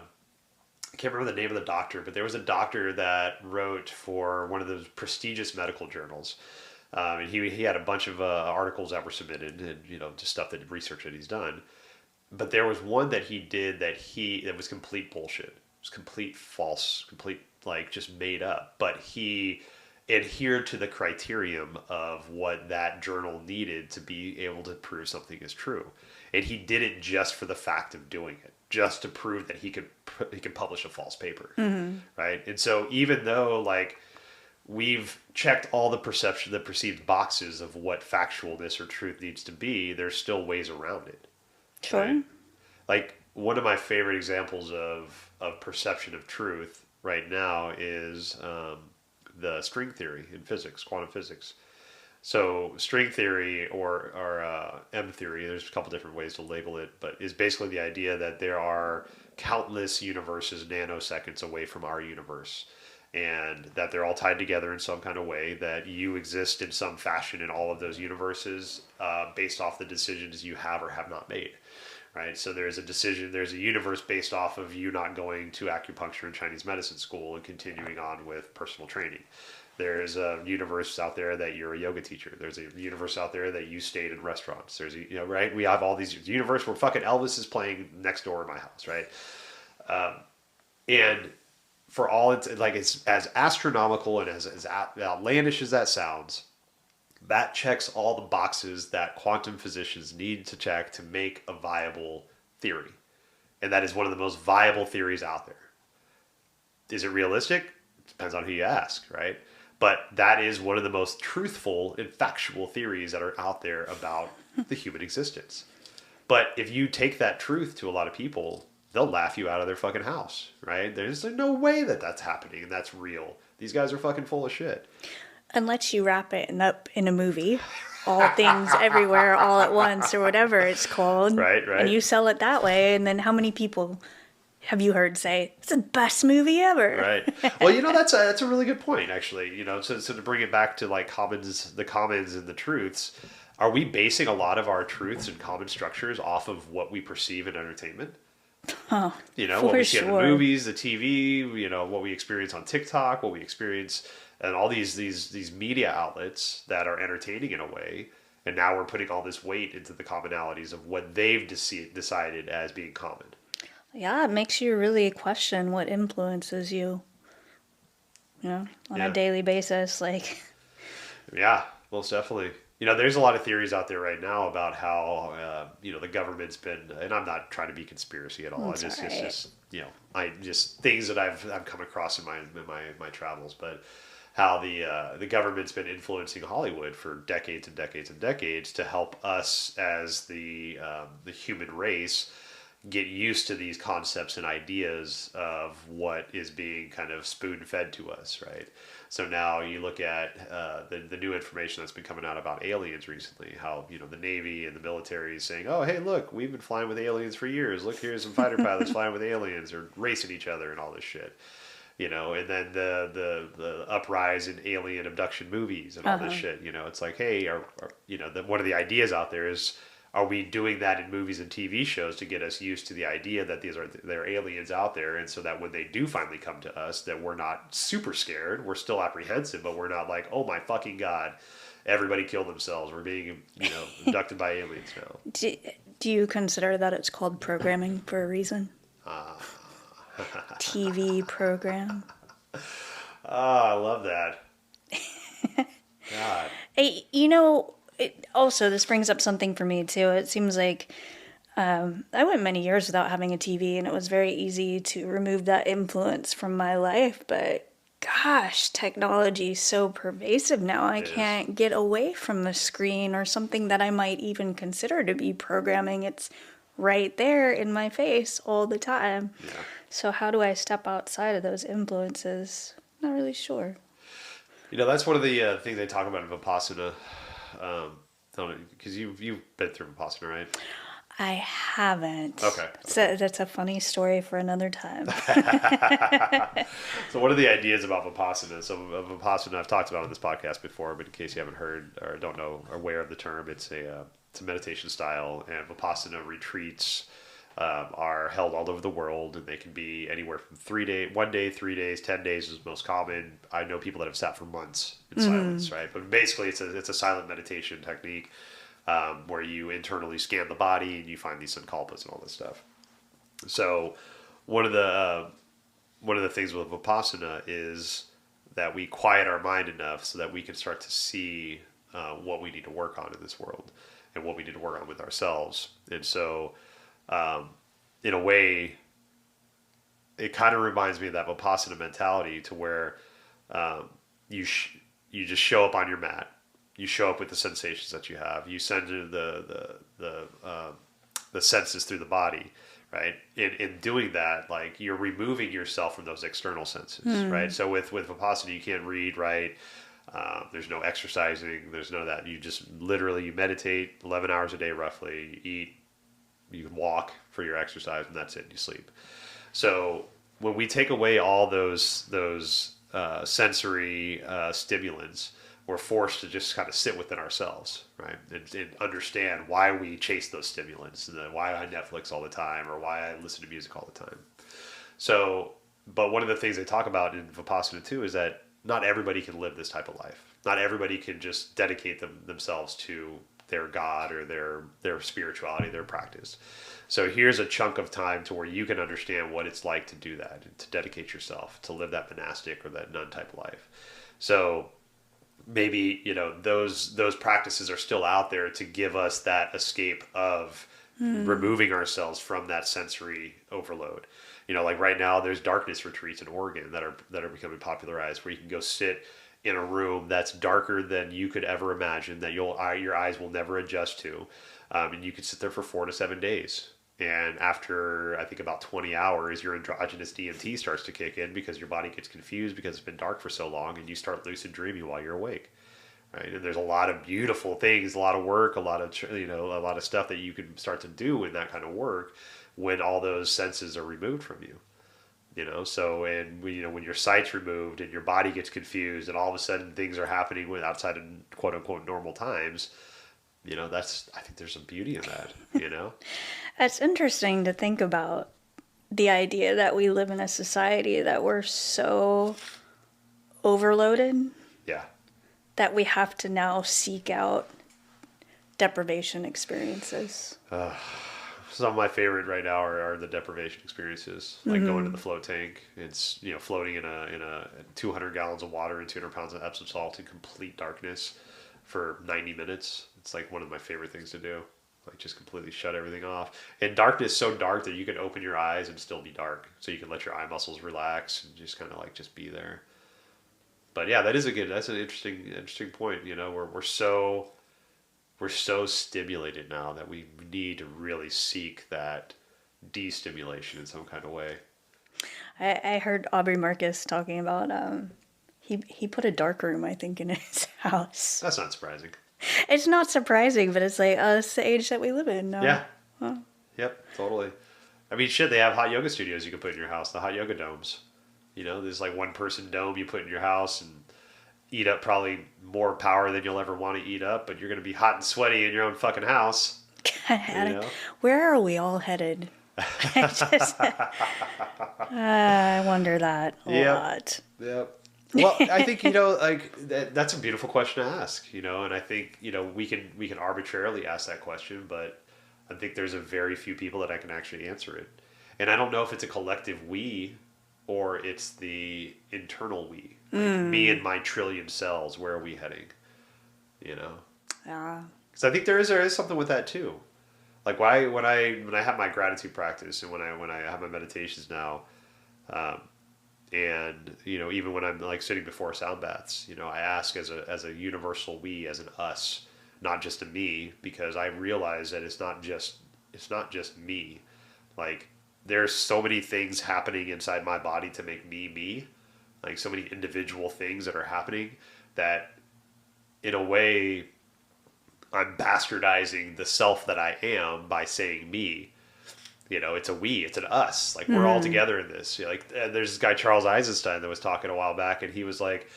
can't remember the name of the doctor, but there was a doctor that wrote for one of those prestigious medical journals. And he had a bunch of articles that were submitted and, just stuff research that he's done. But there was one that he did that was complete bullshit. It was complete false, complete just made up. But he adhered to the criterion of what that journal needed to be able to prove something is true. And he did it just for the fact of doing it, just to prove that he could publish a false paper, right? And so even though we've checked all the perceived boxes of what factualness or truth needs to be, there's still ways around it. Sure. Right? One of my favorite examples of perception of truth right now is the string theory in physics, quantum physics. So string theory or M theory, there's a couple different ways to label it, but is basically the idea that there are countless universes nanoseconds away from our universe, and that they're all tied together in some kind of way, that you exist in some fashion in all of those universes based off the decisions you have or have not made. Right, so there's a universe based off of you not going to acupuncture and Chinese medicine school and continuing on with personal training. There's a universe out there that you're a yoga teacher. There's a universe out there that you stayed in restaurants. There's right? We have all these universe where fucking Elvis is playing next door in my house, right? And for all it's as astronomical and as outlandish as that sounds, that checks all the boxes that quantum physicians need to check to make a viable theory. And that is one of the most viable theories out there. Is it realistic? It depends on who you ask, right? But that is one of the most truthful and factual theories that are out there about the human existence. But if you take that truth to a lot of people, they'll laugh you out of their fucking house, right? There's no way that that's happening and that's real. These guys are fucking full of shit. Unless you wrap it up in a movie, all things everywhere, all at once, or whatever it's called. Right. And you sell it that way, and then how many people have you heard say, it's the best movie ever? Right. Well, that's a really good point, actually. So to bring it back to like the commons and the truths, are we basing a lot of our truths and common structures off of what we perceive in entertainment? Oh, What we see in the movies, the TV, what we experience on TikTok, what we experience, and all these media outlets that are entertaining in a way. And now we're putting all this weight into the commonalities of what they've decided as being common. Yeah, it makes you really question what influences you, on a daily basis. Like, yeah, most definitely. There's a lot of theories out there right now about how, the government's been, and I'm not trying to be conspiracy at all. It's just things that I've come across in my travels, but how the government's been influencing Hollywood for decades and decades and decades to help us as the human race get used to these concepts and ideas of what is being kind of spoon-fed to us, right? So now you look at the new information that's been coming out about aliens recently, how, the Navy and the military is saying, oh, hey, look, we've been flying with aliens for years. Look, here's some fighter pilots flying with aliens or racing each other and all this shit. And then the uprise in alien abduction movies and all this shit, it's like, hey, one of the ideas out there is, are we doing that in movies and TV shows to get us used to the idea that there are aliens out there, and so that when they do finally come to us, that we're not super scared, we're still apprehensive, but we're not like, oh my fucking god, everybody killed themselves, we're being abducted by aliens now. Do you consider that it's called programming for a reason? TV program. I love that. God. Hey, also, this brings up something for me, too. It seems like I went many years without having a TV, and it was very easy to remove that influence from my life. But, gosh, technology is so pervasive now. I can't get away from the screen or something that I might even consider to be programming. It's right there in my face all the time. Yeah. So how do I step outside of those influences? Not really sure. That's one of the things they talk about in Vipassana. Because you've been through Vipassana, right? I haven't. Okay. That's a funny story for another time. So what are the ideas about Vipassana? So Vipassana I've talked about on this podcast before, but in case you haven't heard or don't know or aware of the term, it's a meditation style, and Vipassana retreats are held all over the world, and they can be anywhere from 1 day, 3 days, 10 days is most common. I know people that have sat for months in silence, right? But basically, it's a silent meditation technique where you internally scan the body and you find these sankalpas and all this stuff. So one of the things with Vipassana is that we quiet our mind enough so that we can start to see what we need to work on in this world and what we need to work on with ourselves. And so in a way, it kind of reminds me of that Vipassana mentality to where you just show up on your mat. You show up with the sensations that you have. You send the senses through the body, right? In doing that, like, you're removing yourself from those external senses, right? So with Vipassana, you can't read, write. There's no exercising. There's none of that. You just literally, you meditate 11 hours a day roughly. You eat. You can walk for your exercise, and that's it. You sleep. So when we take away all those sensory stimulants, we're forced to just kind of sit within ourselves, right? And understand why we chase those stimulants, and why I Netflix all the time, or why I listen to music all the time. So, but one of the things they talk about in Vipassana too is that not everybody can live this type of life. Not everybody can just dedicate themselves to their God or their spirituality, their practice. So here's a chunk of time to where you can understand what it's like to do that, to dedicate yourself, to live that monastic or that nun type of life. So maybe, those practices are still out there to give us that escape of removing ourselves from that sensory overload. Like right now there's darkness retreats in Oregon that are becoming popularized, where you can go sit in a room that's darker than you could ever imagine, that your eyes will never adjust to, and you could sit there for 4 to 7 days, And after, I think, about 20 hours, your androgynous DMT starts to kick in because your body gets confused because it's been dark for so long, and you start lucid dreaming while you're awake. Right? And there's a lot of beautiful things, a lot of work, a lot of, a lot of stuff that you can start to do in that kind of work when all those senses are removed from you. So, and when your sight's removed and your body gets confused and all of a sudden things are happening outside of quote unquote normal times, I think there's some beauty in that. It's interesting to think about the idea that we live in a society that we're so overloaded. Yeah. That we have to now seek out deprivation experiences. Some of my favorite right now are the deprivation experiences, like going to the float tank. It's floating in a 200 gallons of water and 200 pounds of Epsom salt in complete darkness for 90 minutes. It's like one of my favorite things to do. Like just completely shut everything off. And darkness so dark that you can open your eyes and still be dark. So you can let your eye muscles relax and just kind of like just be there. But yeah, that's an interesting point. We're so stimulated now that we need to really seek that destimulation in some kind of way. I heard Aubrey Marcus talking about he put a dark room, I think, in his house. That's not surprising. It's not surprising, but it's like it's the age that we live in. Yeah. Yep, totally. I mean, shit, they have hot yoga studios you can put in your house, the hot yoga domes. There's like one person dome you put in your house and eat up probably more power than you'll ever want to eat up, but you're going to be hot and sweaty in your own fucking house. Where are we all headed? I wonder that a lot. Yep. Well, I think, that's a beautiful question to ask, and I think, we can arbitrarily ask that question, but I think there's a very few people that I can actually answer it. And I don't know if it's a collective we or it's the internal we. Like me and my trillion cells, where are we heading? Yeah. Because I think there is something with that too. Like when I have my gratitude practice and when I have my meditations now, and even when I'm like sitting before sound baths, I ask as a universal we, as an us, not just a me, because I realize that it's not just me. Like there's so many things happening inside my body to make me. Like so many individual things that are happening that in a way I'm bastardizing the self that I am by saying me. It's a we, it's an us. Like we're all together in this. Like there's this guy Charles Eisenstein that was talking a while back, and he was like,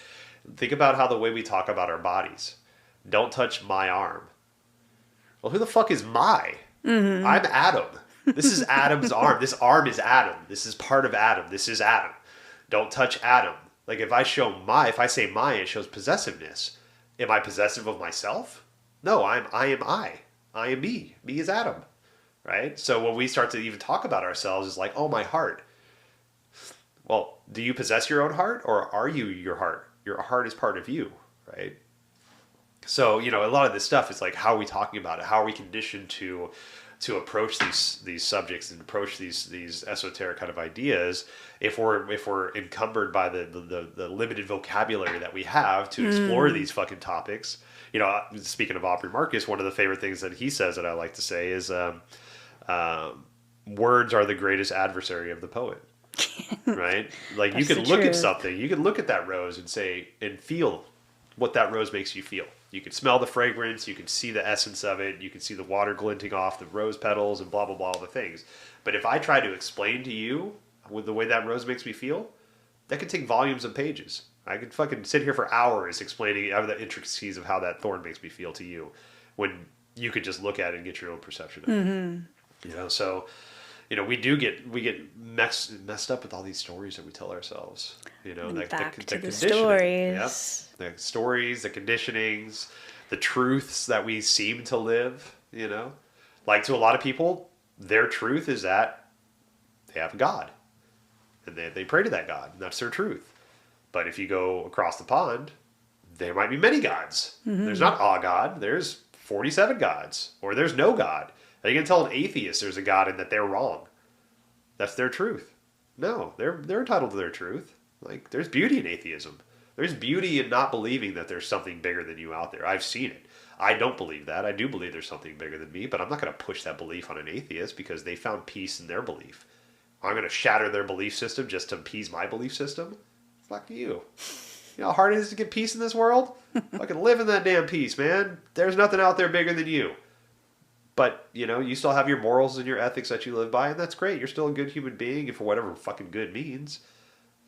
think about how the way we talk about our bodies. Don't touch my arm. Well, who the fuck is my? I'm Adam. This is Adam's arm. This arm is Adam. This is part of Adam. This is Adam. Don't touch Adam. Like if I say my, it shows possessiveness. Am I possessive of myself? No, I am I. I am me. Me is Adam. Right? So when we start to even talk about ourselves, it's like, oh, my heart. Well, do you possess your own heart, or are you your heart? Your heart is part of you, right? So, a lot of this stuff is like, how are we talking about it? How are we conditioned to approach these subjects and approach these esoteric kind of ideas if we're encumbered by the limited vocabulary that we have to explore these fucking topics. Speaking of Aubrey Marcus, one of the favorite things that he says that I like to say is words are the greatest adversary of the poet. Right? Like you can look at something, you can look at that rose and feel what that rose makes you feel. You can smell the fragrance, you can see the essence of it, you can see the water glinting off the rose petals and blah, blah, blah, all the things. But if I try to explain to you with the way that rose makes me feel, that could take volumes of pages. I could fucking sit here for hours explaining the intricacies of how that thorn makes me feel to you, when you could just look at it and get your own perception of it. So, we get messed up with all these stories that we tell ourselves. Back to the stories. Yep. The stories, the conditionings, the truths that we seem to live. Like to a lot of people, their truth is that they have a God, and they pray to that God, and that's their truth. But if you go across the pond, there might be many gods. There's not a God. There's 47 gods, or there's no God. Are you going to tell an atheist there's a God and that they're wrong? That's their truth. No, they're entitled to their truth. Like, there's beauty in atheism. There's beauty in not believing that there's something bigger than you out there. I've seen it. I don't believe that. I do believe there's something bigger than me, but I'm not going to push that belief on an atheist because they found peace in their belief. I'm going to shatter their belief system just to appease my belief system? Fuck you. You know how hard it is to get peace in this world? Fucking live in that damn peace, man. There's nothing out there bigger than you. But, you know, you still have your morals and your ethics that you live by, and that's great. You're still a good human being, and for whatever fucking good means,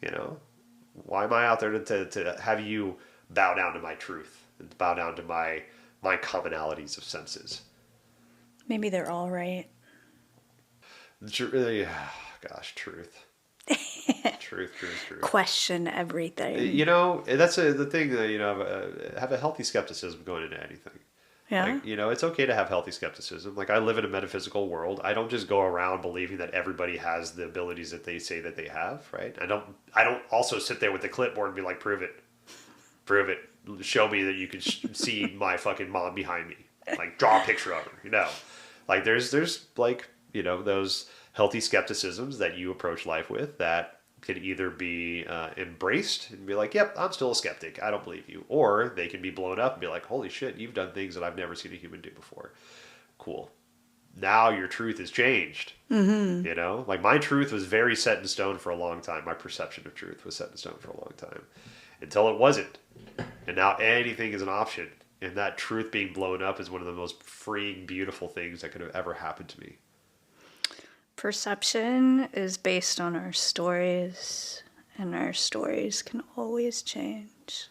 you know. Why am I out there to have you bow down to my truth and bow down to my commonalities of senses? Maybe they're all right. Gosh, truth. Truth. Question everything. You know, that's the thing that, you know, have a healthy skepticism going into anything. Yeah. Like, you know, it's okay to have healthy skepticism. Like, I live in a metaphysical world. I don't just go around believing that everybody has the abilities that they say that they have, right? I don't also sit there with the clipboard and be like, prove it. Show me that you can see my fucking mom behind me. Like, draw a picture of her, you know? Like, there's like, you know, those healthy skepticisms that you approach life with that can either be embraced and be like, yep, I'm still a skeptic. I don't believe you. Or they can be blown up and be like, holy shit, you've done things that I've never seen a human do before. Cool. Now your truth has changed. Mm-hmm. You know, like my truth was very set in stone for a long time. My perception of truth was set in stone for a long time until it wasn't. And now anything is an option. And that truth being blown up is one of the most freeing, beautiful things that could have ever happened to me. Perception is based on our stories, and our stories can always change.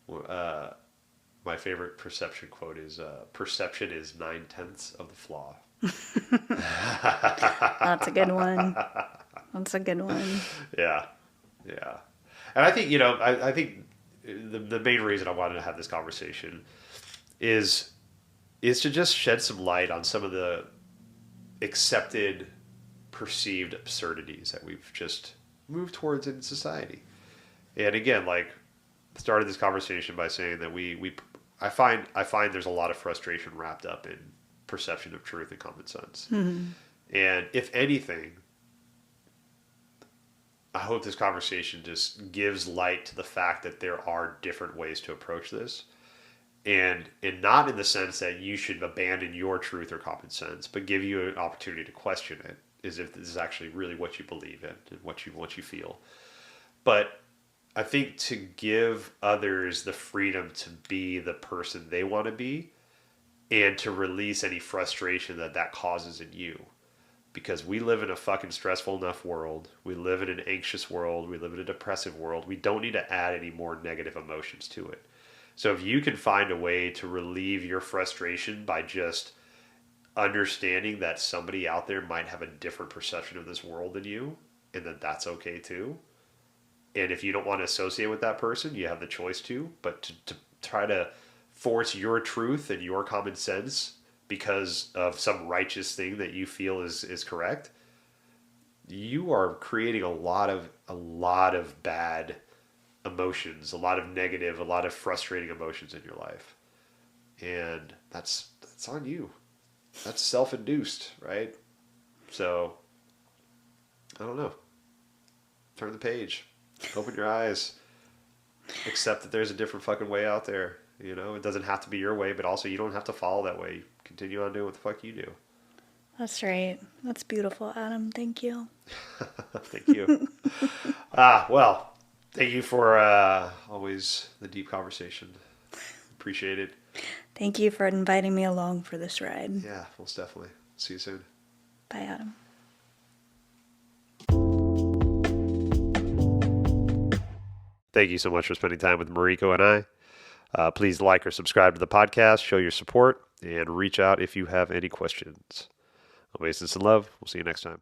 My favorite perception quote is, perception is 9/10 of the flaw. That's a good one. Yeah. And I think, you know, I think the main reason I wanted to have this conversation is to just shed some light on some of the accepted perceived absurdities that we've just moved towards in society. And again, like, started this conversation by saying that I find there's a lot of frustration wrapped up in perception of truth and common sense. Mm-hmm. And if anything, I hope this conversation just gives light to the fact that there are different ways to approach this. And not in the sense that you should abandon your truth or common sense, but give you an opportunity to question it, as if this is actually really what you believe in and what you feel. But I think to give others the freedom to be the person they want to be and to release any frustration that causes in you. Because we live in a fucking stressful enough world. We live in an anxious world. We live in a depressive world. We don't need to add any more negative emotions to it. So if you can find a way to relieve your frustration by just understanding that somebody out there might have a different perception of this world than you, and that's okay too. And if you don't want to associate with that person, you have the choice to, but to try to force your truth and your common sense because of some righteous thing that you feel is correct, you are creating a lot of bad emotions, a lot of negative, a lot of frustrating emotions in your life. And that's on you. That's self-induced, right? So, I don't know. Turn the page. Open your eyes. Accept that there's a different fucking way out there. You know, it doesn't have to be your way, but also you don't have to follow that way. Continue on doing what the fuck you do. That's right. That's beautiful, Adam. Thank you. Thank you. Well, thank you for always the deep conversation. Appreciate it. Thank you for inviting me along for this ride. Yeah, most definitely. See you soon. Bye, Adam. Thank you so much for spending time with Mariko and I. Please like or subscribe to the podcast, show your support, and reach out if you have any questions. Obeisance and love. We'll see you next time.